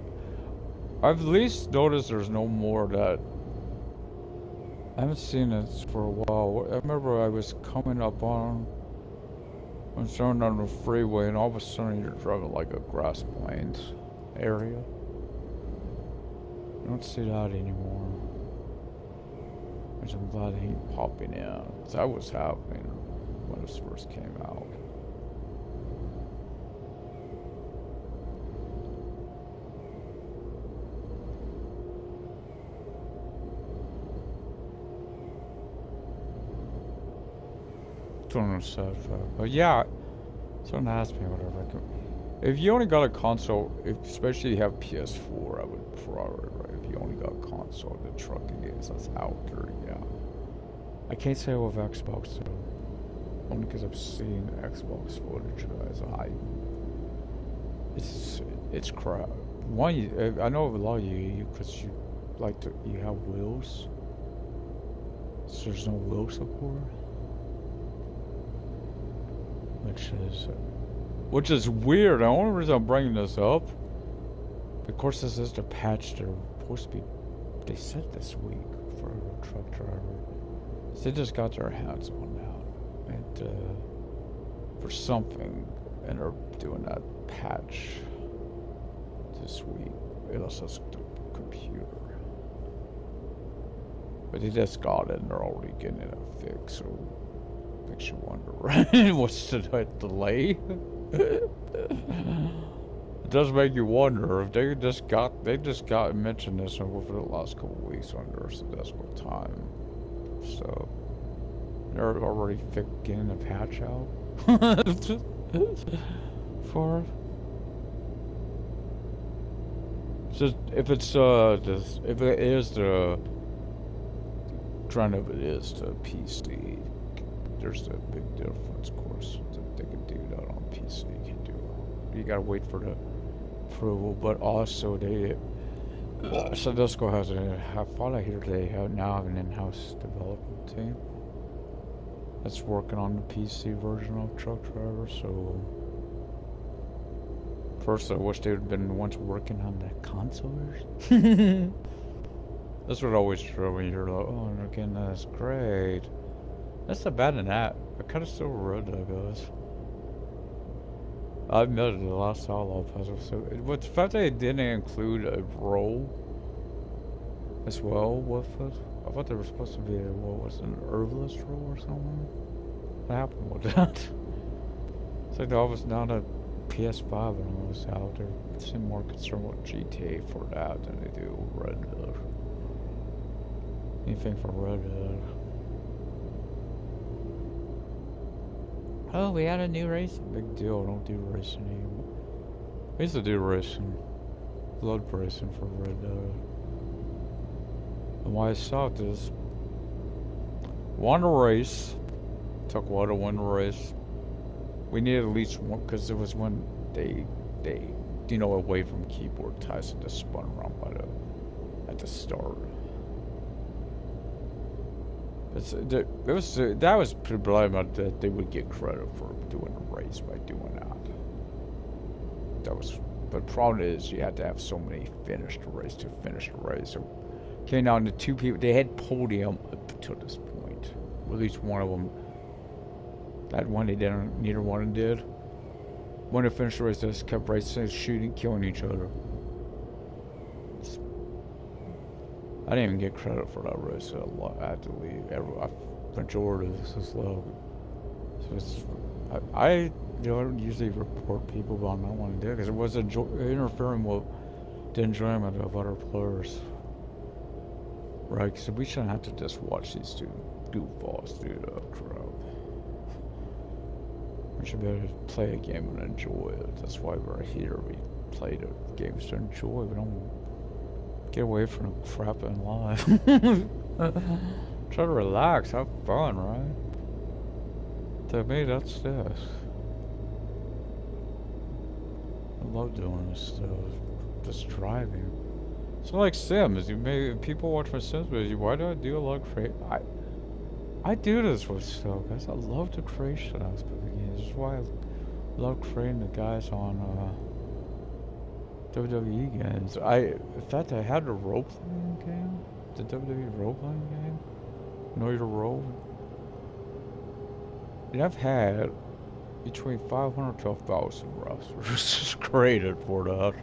I've at least noticed there's no more that. I haven't seen this for a while. I remember I was coming up on the freeway, and all of a sudden you're driving like a grass plains area. I don't see that anymore. Which I'm glad he ain't popping in. Because that was happening when this first came out. But yeah, someone asked me whatever. If you only got a console, especially if you have PS4, I would prioritize. If you only got a console, the trucking games that's out there, yeah. I can't say with Xbox though, only because I've seen Xbox footage, guys. It's crap. One, I know a lot of you because you have wheels, so there's no wheel support. Which is weird. The only reason I'm bringing this up, of course, this is the patch they're supposed to be. They said this week for a truck driver. So they just got their hands on that, and for something, and they're doing that patch this week. Unless that's the computer, but they just got it, and they're already getting it fixed. So. Makes you wonder, right? What's the delay? It does make you wonder if they just got mentioned this over the last couple of weeks under decimal time. So they're already getting a patch out for it. So if it's if it is the trend of it is the PC. There's a big difference, of course. They can do that on PC. You gotta wait for the approval, but also Sadisco has I thought I hear they now have an in-house development team that's working on the PC version of Truck Driver. So first, I wish they had been the ones working on the console version. That's what always drove me. You're like, oh, they're getting this great. That's not bad than that. I kind of still rode that, guys. I admitted the last solo puzzle. So, but the fact that it didn't include a roll as well with it, I thought there was supposed to be what was it, an herbalist roll or something. What happened with that? It's like they always now that PS5 and all this out there seem more concerned with GTA for that than they do Red Dead. Anything for Red Dead. Oh, we had a new race. Big deal. Don't do racing anymore. We used to do racing. Blood racing for Red Dead. And why I stopped is won a race. Took a while to win the race. We needed at least one because it was when they you know, away from keyboard, Tyson just spun around by at the start. That was problematic that they would get credit for doing a race by doing that. But the problem is you had to have so many finish the race to finish the race. So came down to 2 people. They had podium up to this point. At least one of them. That one they didn't. Neither one of them did. When they finished the race, they just kept racing, shooting, killing each other. I didn't even get credit for that race. I had to leave. Majority of this is low. So I don't usually report people, but I don't want to do it because it was interfering with the enjoyment of other players. Right? So we shouldn't have to just watch these two goofballs do the crap. We should be able to play a game and enjoy it. That's why we're here. We play the games to enjoy. We don't get away from the crap in life. Try to relax, have fun, right? To me, that's this. I love doing this stuff. Just driving. It's like Sims. People watch my Sims videos. Why do I do a lot of create? I do this with stuff, guys. I love the creation aspect of the game. This is why I love creating the guys on WWE games. In fact, I had a role-playing game. The WWE role-playing game. Know Your Role. And I've had between 500 to 1,000 wrestlers created for that.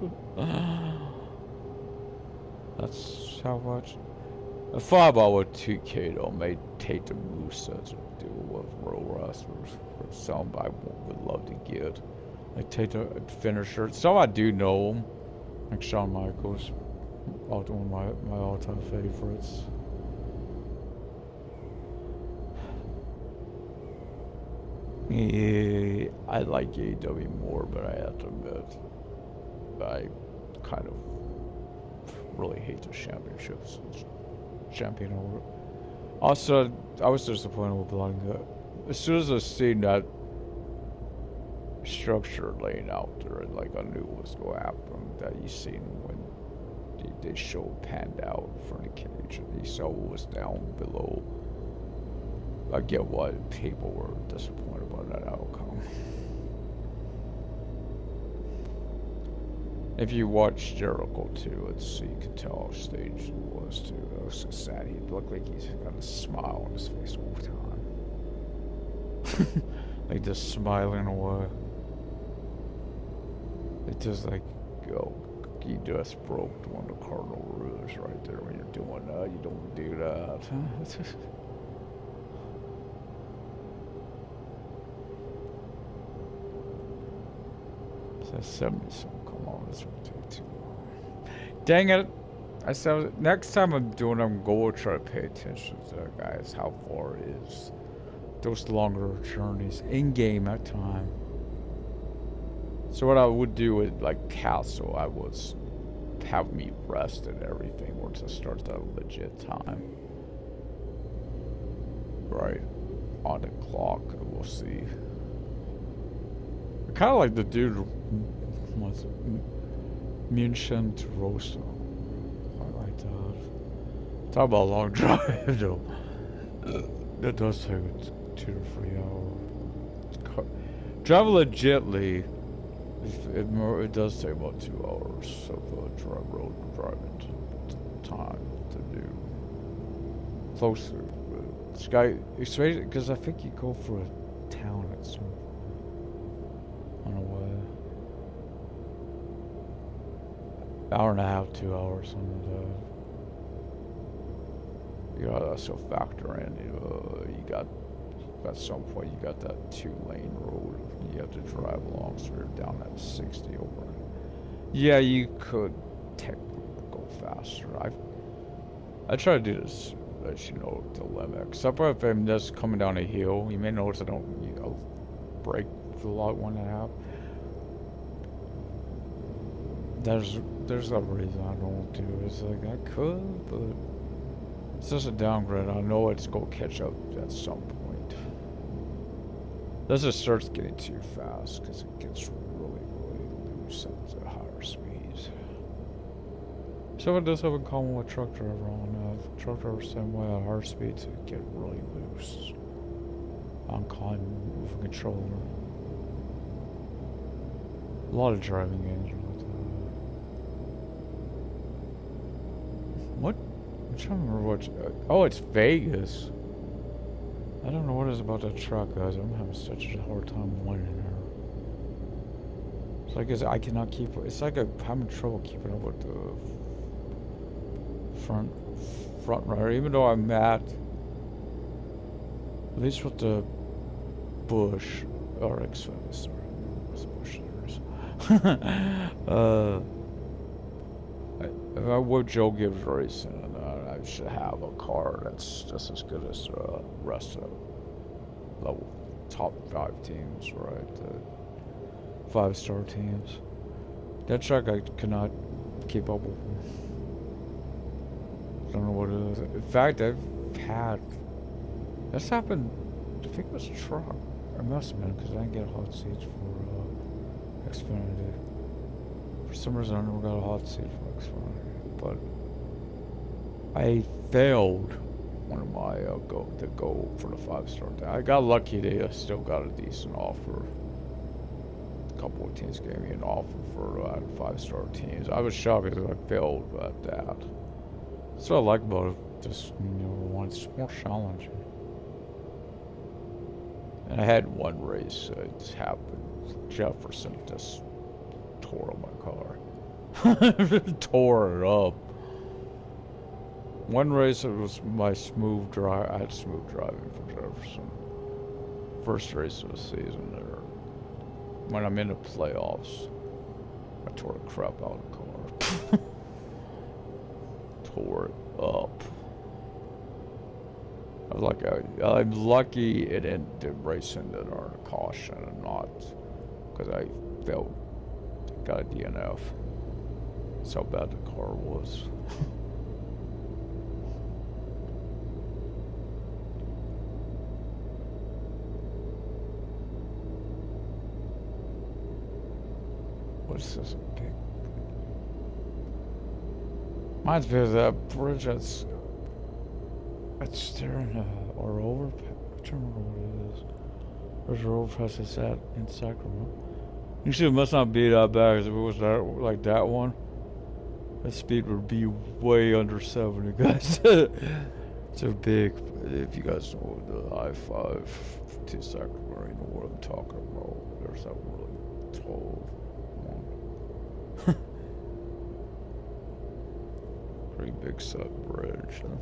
That's how much. I thought about what 2K though may take the movesets and do with real wrestlers. For some I would love to get. Like take the finisher. Some I do know them. Like Shawn Michaels. One of my all-time favorites. Yeah, I like AEW more, but I have to admit, I kind of really hate the championships. Champion over. Also, I was disappointed with Blanca. As soon as I seen that structure laying out there, like I knew what was going to happen. That you seen when they showed panned out from the cage, and you saw what was down below. I get why people were disappointed by that outcome. If you watch Jericho too, you can tell how staged he was too. It was so sad. He looked like he's got a smile on his face all the time. Like just smiling away. It's just like, yo, you just broke one of the cardinal rules right there when you're doing that. You don't do that. That's 70 something. Come on, this won't take too long. Dang it! I said next time I'm doing, I'm going to try to pay attention to that, guys. How far it is those longer journeys in game at time. So what I would do with like Castle, I would have me rest and everything, or to start that legit time. Right on the clock, we'll see. Kind of like the dude, what's it? München to Rosa. I like that. Talk about a long drive though. That does take 2 to 3 hours. Drive legitly. It does take about 2 hours of road driving time to do. Closer. Sky, especially because I think you go for a town at some on a way. Hour and a half, 2 hours on the you gotta also factor in you got at some point you got that 2-lane road you have to drive along, so you're down at 60 over. Yeah, you could technically go faster. I try to do this as you know the limit. Except for if I'm just coming down a hill, you may notice I don't brake a lot 1.5. There's a reason I don't do it. It's like I could, but it's just a downgrade. I know it's gonna catch up at some point. This just starts getting too fast because it gets really loose at the higher So it does have in common with truck driver on truck driver same way at higher speeds it get really loose on climbing with a controller. A lot of driving games are like that. What? I'm trying to remember what. Oh, it's Vegas. I don't know what it is about that truck, guys. I'm having such a hard time winning her. It's like I cannot keep. It's like I'm having trouble keeping up with the front runner, even though I'm at least with the Bush RX. Sorry, what's Bush series? If I would Joe Gibbs racing, I should have a car that's just as good as the rest of the top 5 teams, right? The 5-star teams. That truck I cannot keep up with. I don't know what it is. In fact, I've had this happened. I think it was a truck. It must have been because I didn't get hot seats for Xfinity. For some reason, I never got a hot seat for Xfinity, but I failed one of my go for the 5-star thing. I got lucky they still got a decent offer. A couple of teams gave me an offer for 5-star teams. I was shocked because I failed at that. That's what I like about it. Just it's more challenging. And I had one race. It happened. Jefferson just tore up my car. Tore it up. One race, it was my smooth drive. I had smooth driving for Jefferson. First race of the season there. When I'm in the playoffs, I tore the crap out of the car. Tore it up. I was like, I'm lucky it ended racing that are a caution and not because I got a DNF. That's how bad the car was. What's this? A big. Reminds me of that bridge that's there in our overpass. I don't remember what it is. Where's our overpass is at in Sacramento? Usually it must not be that bad because if it was that like that one, that speed would be way under 70, guys. So big. If you guys know the I-5 to Sacramento, you know what I'm talking about. There's that really tall one. Pretty big set bridge. Huh?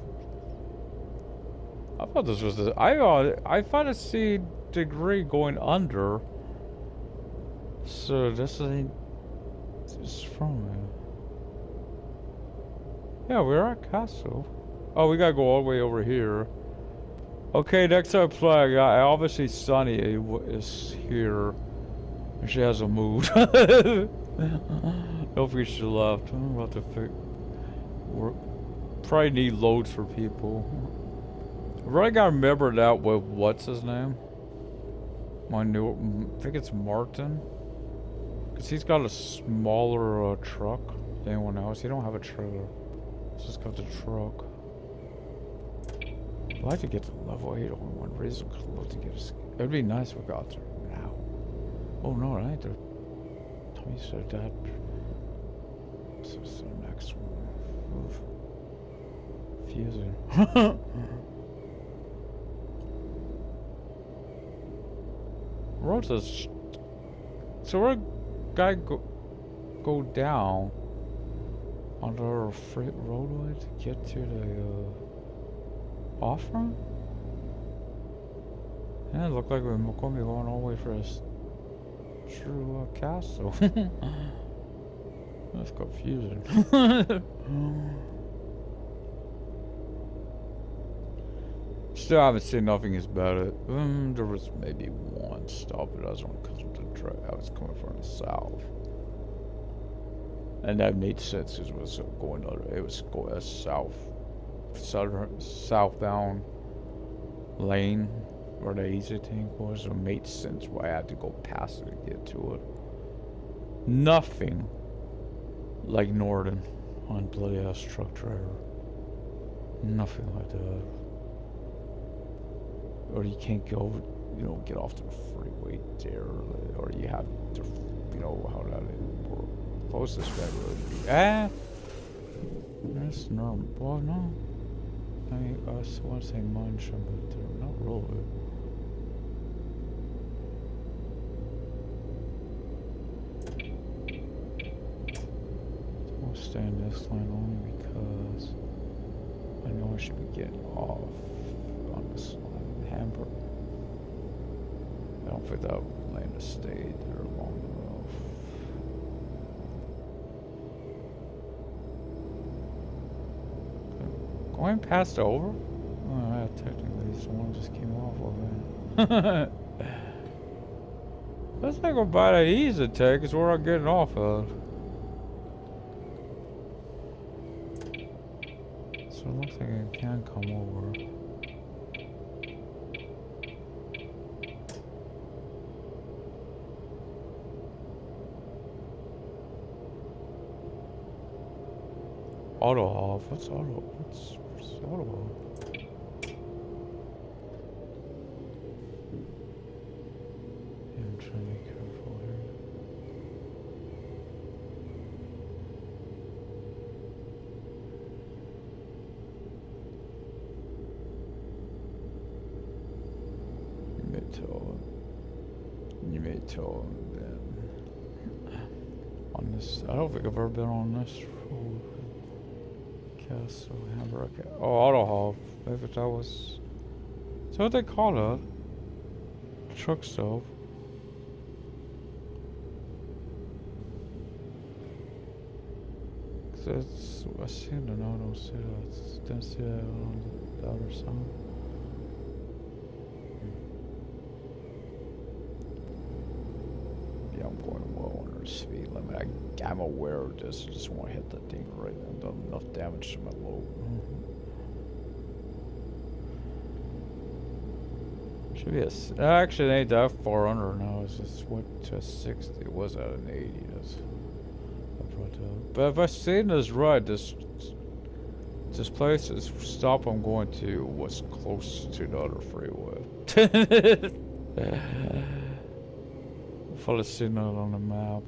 I thought this was I thought I see degree going under. So this ain't just from it. Yeah, we're at Castle. Oh, we gotta go all the way over here. Okay, next up flag. Obviously Sunny is here. And she hasn't moved. Hopefully she left. I'm about to we're probably need loads for people. I really gotta remember that with what's his name? I think it's Martin. Cause he's got a smaller truck than anyone else. He don't have a trailer. He's just got the truck. I'd like to get to level 8 on one reason. I'd love to get it'd be nice if we got there now. Oh no, I ain't there. Tommy said that. So it's the next one. Oof. Fusing. Road says. So where guy go down onto our freight roadway to get to the off-ramp? Yeah, it looked like we're going to be going all the way for this true castle. That's confusing. Still haven't seen nothing as bad. There was maybe one stop, but that was only because of the drive. I was coming from the south, and that made sense because it was going southbound lane where the easy tank was. So it made sense why I had to go past it to get to it. Nothing like Norden on bloody ass truck driver. Nothing like that. Or you can't go, you know, get off the freeway there, or you have to, you know, how that work. Closest guy would be. That's normal. Well, no. I want to say munch, but they're not really. I'll stay in this lane only because I know I should be getting off on this line in Hamburg. I don't think that lane has stayed there long enough. Going past over? Oh, yeah, technically, someone just came off of it. Let's not go by the easy take, it's where I'm getting off of. So it looks like it can come over. Auto off. What's auto? What's auto off? Yeah, I'm trying to be careful here. You may tell him then. On this, I don't think I've ever been on this road. Castle, Hamburg. Oh, auto haul. Maybe that was. Is that what they call it? Truck stop. Cause it's, I seen it, I don't see that. Didn't see that on the other side. Yeah, I'm going well under the speed limit. I'm aware of this. I just want to hit that thing right and done enough damage to my load. Should be a. Actually, it ain't that far under now. It's just went to 60. It was at an 80. That's, but if I seen this right, this place is stop I'm going to was close to the other freeway. If I'd have seen that on the map.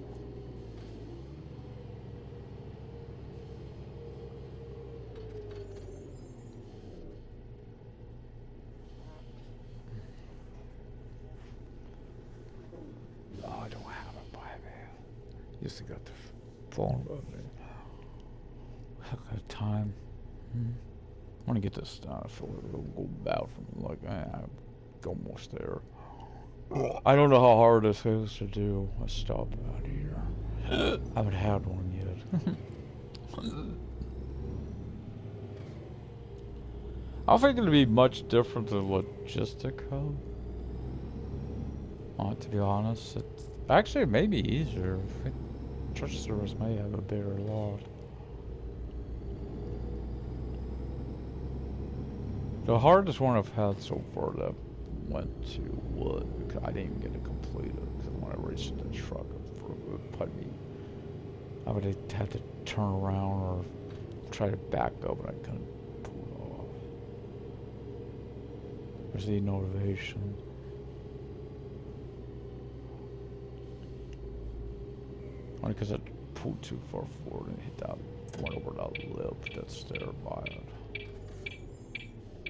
No, I don't have it by me. Used to got the phone by me. I got time. I want to get this done. I feel like it'll go bad from like I'm almost there. I don't know how hard this is to do a stop out here. I haven't had one yet. I think it'll be much different than logistical. To be honest, actually it may be easier. I think church service may have a bigger lot. The hardest one I've had so far that went to wood because I didn't even get it completed because when I reached the truck it would put me. I would have had to turn around or try to back up and I couldn't pull it off. There's the motivation. Only because I pulled too far forward and hit that went over that lip that's there by it.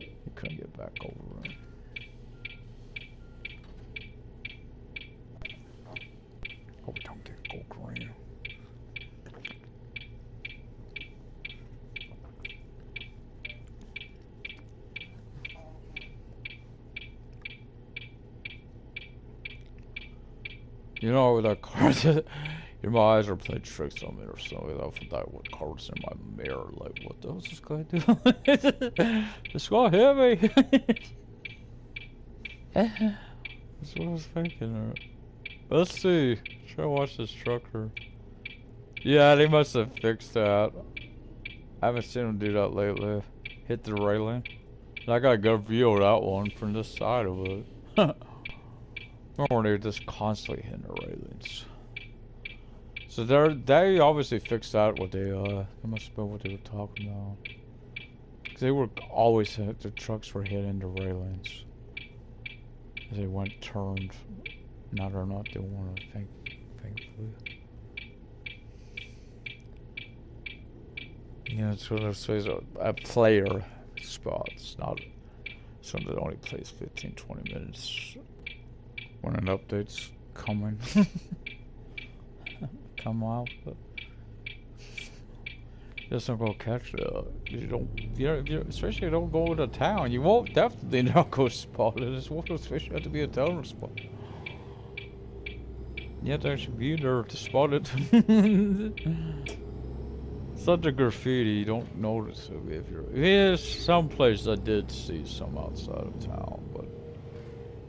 You couldn't get back over it. Hope we don't get go green. You know, with that car, my eyes are playing tricks on me or something. I forgot what car's in my mirror. Like, what the hell's this guy doing? This guy hit me. That's what I was thinking. Let's see. Try to watch this trucker. Yeah, they must have fixed that. I haven't seen him do that lately. Hit the railing. I got a good view of that one from this side of it. Remember when they were just constantly hitting the railings. So they obviously fixed that. What they must have been what they were talking about. Cause they were always the trucks were hitting the railings as they went turned. Not or not they want to thankfully. Yeah, it's one of those things, a player spots, not something that only plays 15-20 minutes when an update's coming. Come out, but just don't go catch it. You don't, especially if you don't go to town, you won't definitely not go spot it. It's one of those fish you have to be a town spot. You have to actually be there to spot it. Such a graffiti, you don't notice it if you're. There's some place I did see some outside of town, but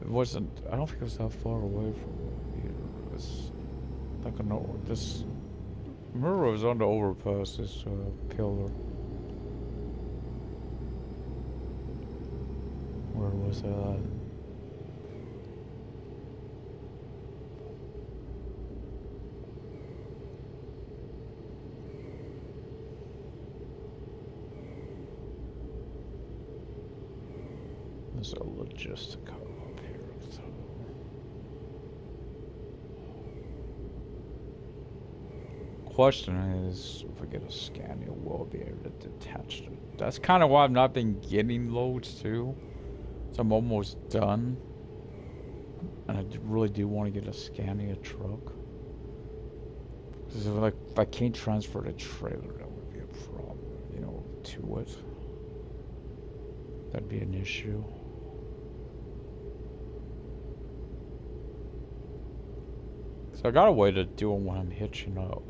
it wasn't. I don't think it was that far away from it either. It was like this. Remember, it was on the overpass. This pillar. Where was that? There's a logistic hub up here. So. Question is, if I get a scan, it will be able to detach it. That's kind of why I've not been getting loads too. So I'm almost done, and I really do want to get a Scania truck. Because if I can't transfer the trailer, that would be a problem, you know, to it. That'd be an issue. So I got a way to do it when I'm hitching up.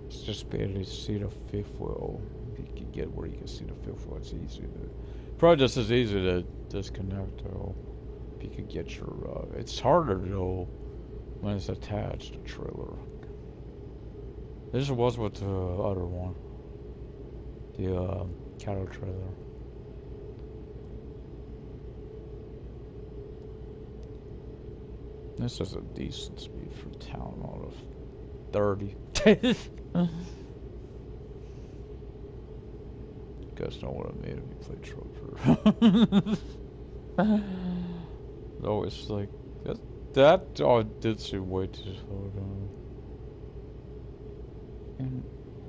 It's just barely see the fifth wheel. If you can get where you can see the fifth wheel, it's easy to. Probably just as easy to disconnect though. If you could get your. It's harder though when it's attached to trailer. This was with the other one. The cattle trailer. This is a decent speed for town out of 30. You guys know what I mean if you play truck. It's always like that did seem way too slow down. And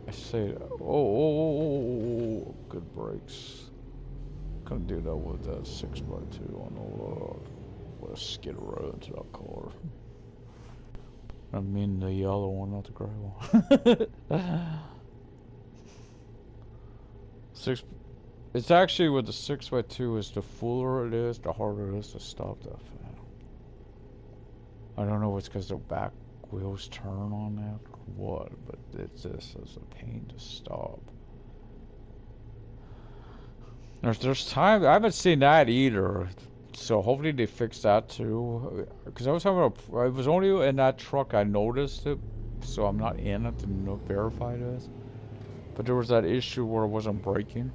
I say oh, good brakes. Couldn't do that with that 6x2 on the with a skid row into that car. I mean the yellow one, not the gray one. It's actually with the 6x2 is the fuller it is, the harder it is to stop that fan. I don't know if it's because the back wheels turn on that or what, but it's just as a pain to stop. There's time I haven't seen that either. So hopefully they fix that too. Because I was it was only in that truck I noticed it, so I'm not in it to verify this. But there was that issue where it wasn't braking.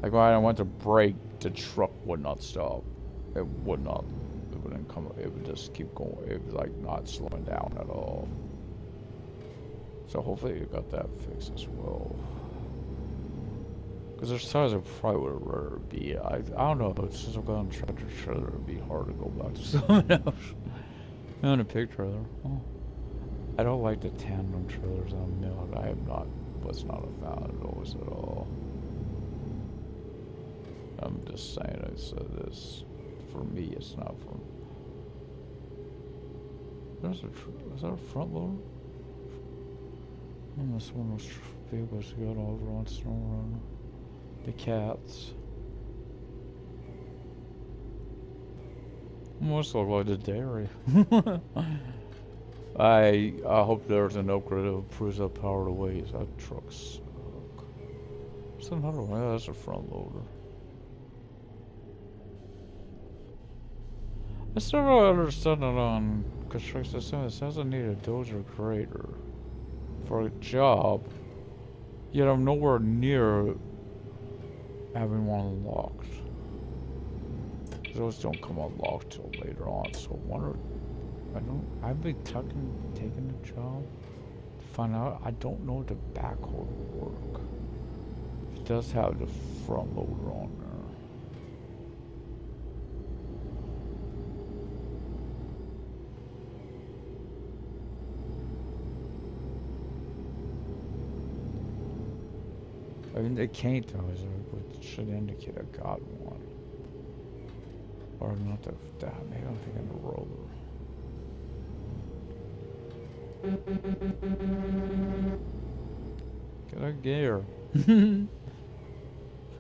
Like when I went to brake, the truck would not stop. It would not. It wouldn't come. It would just keep going. It was like not slowing down at all. So hopefully you got that fixed as well. Because there's times it probably would rather be. I don't know. Since I'm going to tractor trailer, it'd be hard to go back to someone else. I'm on a pig trailer. Oh. I don't like the tandem trailers on milk. I was not a fan of those at all. I'm just saying. I said this. For me, it's not for. Is that a front loader? That's one of those vehicles you got over on SnowRunner. The cats. Almost look like the dairy. I hope there's an upgrade that improves that power to weight. That truck's. What's another one? Yeah, that's a front loader. I still don't understand that on construction it says I need a dozer grader for a job. Yet I'm nowhere near having one unlocked. Those don't come unlocked till later on, so I wonder. I've been taking the job. find out. I don't know if the back will work. It does have the front loader on there. I mean, they can't though, so it should indicate I got one. Or not the, maybe I'm thinking the roller. Get a gear.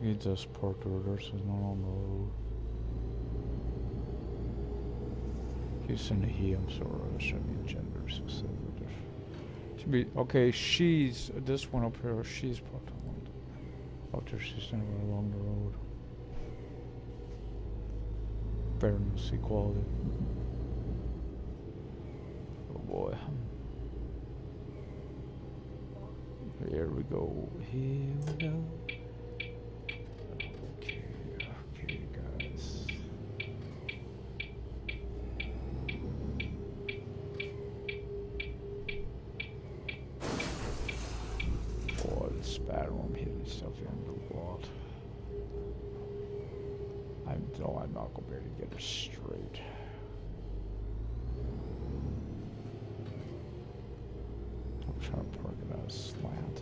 He just parked over, so he's not on the road. Houston to he, I'm sorry, that shouldn't be gender specific. Should be, okay, she's, this one up here, she's parked on. Up there, she's standing along the road. Fairness, equality. Oh boy. Here we go. Here we go. Okay, okay, guys. Boy, this spatter room hitting stuff into the wall. I'm not gonna be able to get it straight. I'm trying to park it at a slant.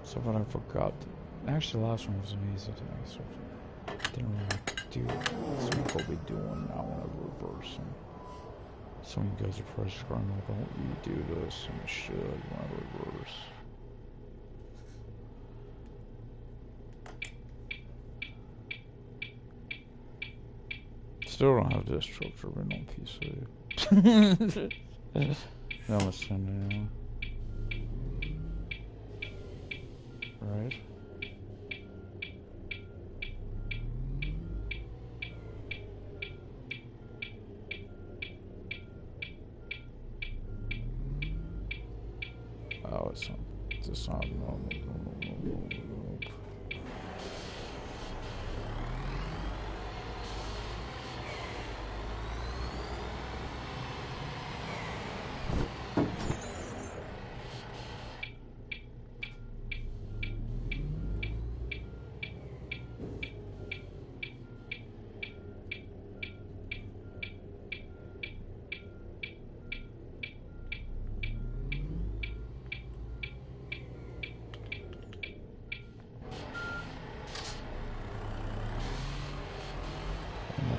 So what I forgot. Actually, the last one was an easy thing, so I didn't really do it. So what we doing now when I reverse them. Some of you guys are probably scrolling like, don't you do this? And you should when I reverse. Still don't have this truck driven on PC. That was sending right. Oh, it's not. It's not normal.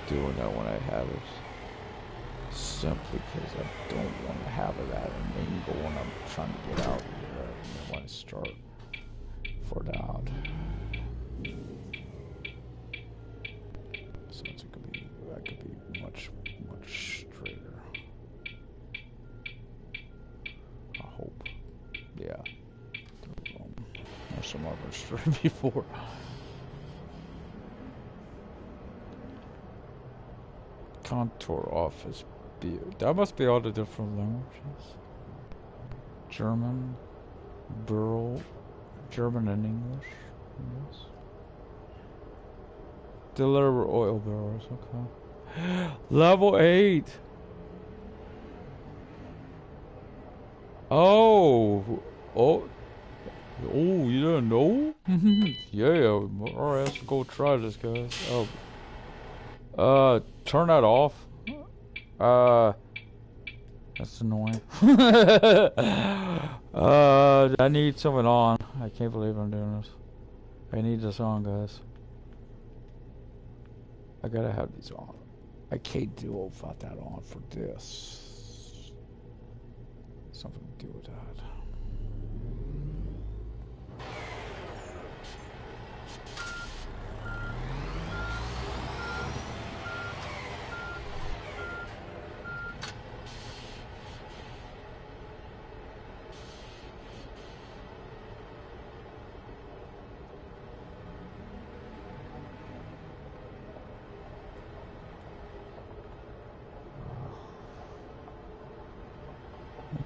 Doing that when I have it simply because I don't want to have it at an angle when I'm trying to get out here. I want to start for that. So it could be, that could be much straighter. I hope. Yeah. There's some other straight before. Contour office view. That must be all the different languages. German, Burl, German and English. Yes. Deliver oil barrels. Okay. Level 8. Oh, oh, you didn't know? Yeah. Alright, let's go try this, guys. Oh. Turn that off. That's annoying. I need something on. I can't believe I'm doing this. I need this on, guys. I gotta have these on. I can't do without that on for this. Something to do with that.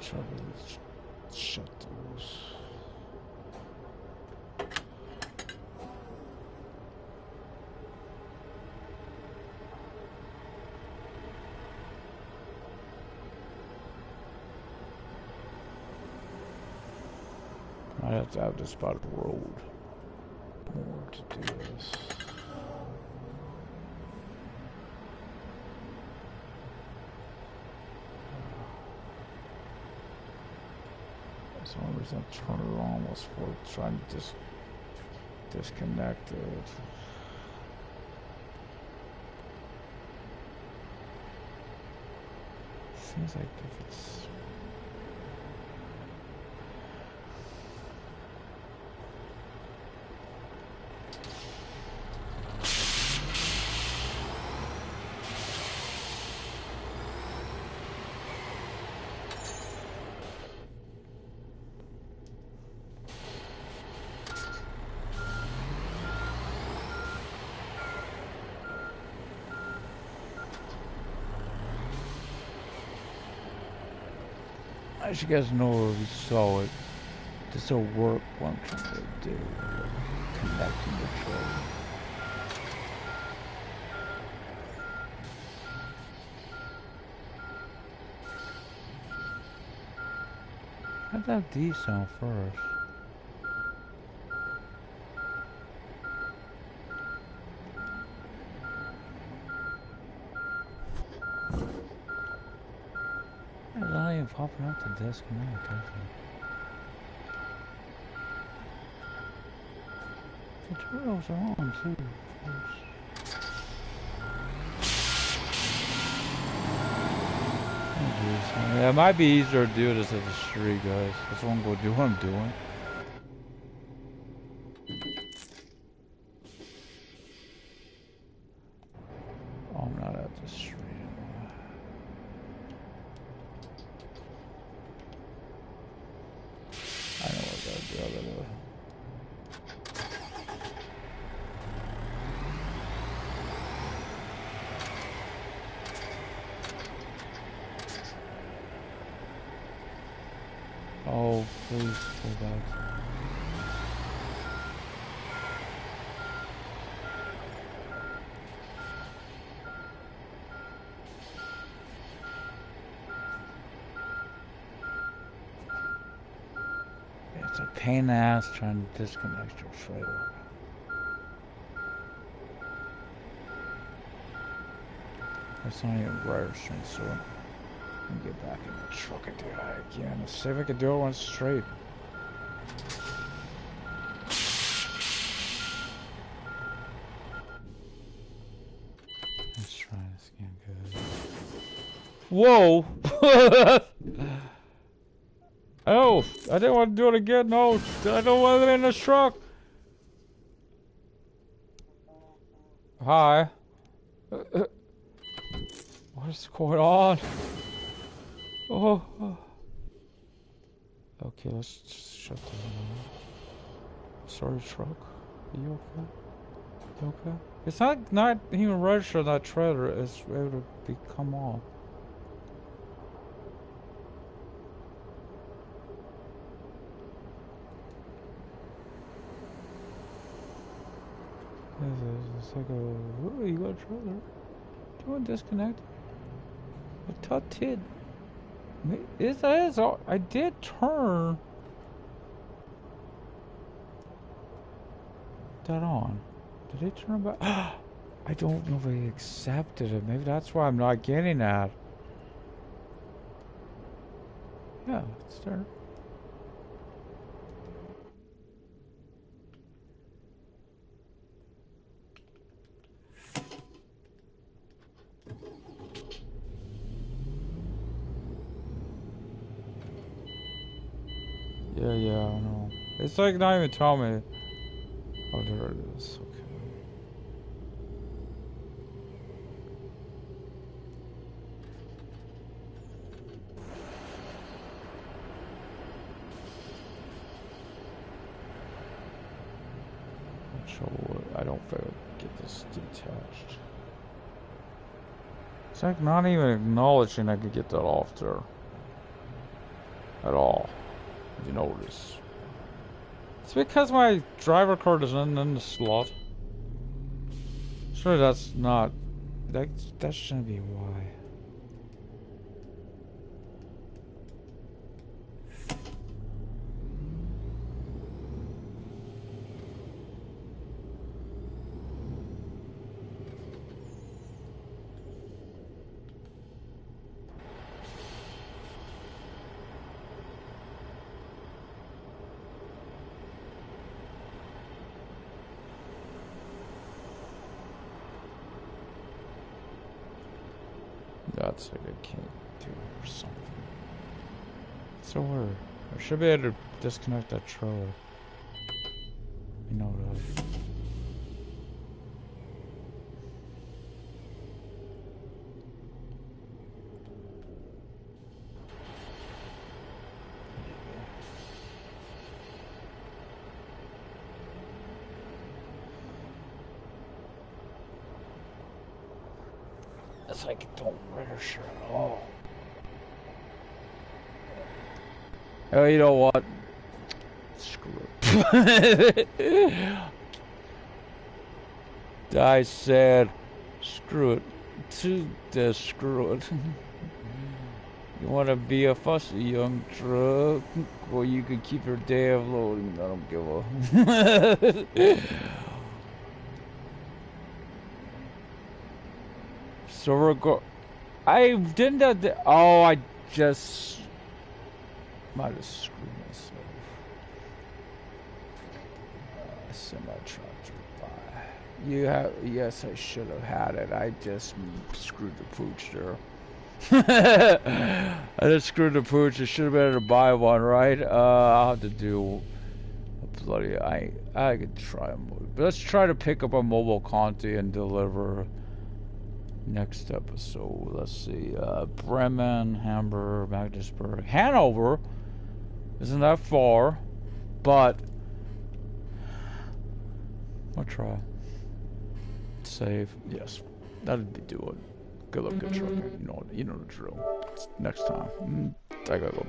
Try to Shut those. I have to have this by the road more to do this. That's the only reason I turned it on was for trying to disconnect it. Seems like if it's as you guys know, if you saw it, this will work what I'm trying to do. Connecting the trailer. How'd that D sound first? It's not even popping up the disconnect, is it? The turtles are on too. Oh, yeah, it might be easier to do this at the street, guys. That's what I'm going to do. What I'm doing. Oh, I'm not at the street anymore. I know what I gotta do. I gotta. Oh, please go back. It's a pain in the ass trying to disconnect your trailer. It's not even registering, so let me get back in the truck and do that again. Let's see if I can do it one straight. Let's try this again, good. Whoa! Oh, I didn't want to do it again. No, I don't want it in the truck. Hi. What is going on? Oh. Okay, let's just shut the door. Sorry, truck. Are you okay? You okay? It's not even registered that trailer. It's able to come off. It's like a, oh, you got a trailer. Do you want to disconnect? I thought it. Is all. I did turn that on. Did it turn back? I don't know if I accepted it. Maybe that's why I'm not getting that. Yeah, it's there. Yeah, I know. It's like not even telling me. Oh, there it is. Okay. Not sure what. I don't think I'll get this detached. It's like not even acknowledging I could get that off there. At all. You notice. It's because my driver card isn't in the slot. Sure, that's not. That shouldn't be why. That's like I can't do or something. So weird. I should be able to disconnect that trailer. You know that. It's like it don't register at all. Oh, you know what? Screw it. I said, screw it. To the screw it. You want to be a fussy young truck? Well, you can keep your day of loading. I don't give a. So we're go. I didn't that. Oh, I just might have screwed myself. Semi-tractor by. You have. Yes, I should have had it. I just screwed the pooch there. I just screwed the pooch. I should have been able to buy one, right? I'll have to do a bloody. I could try a mobile. But let's try to pick up a mobile Conti and deliver. Next episode, let's see, Bremen, Hamburg, Magdeburg, Hanover, isn't that far, but, I'll try, save, yes, that'd be doing, good luck, good truck, you know the drill, next time, I gotta go back.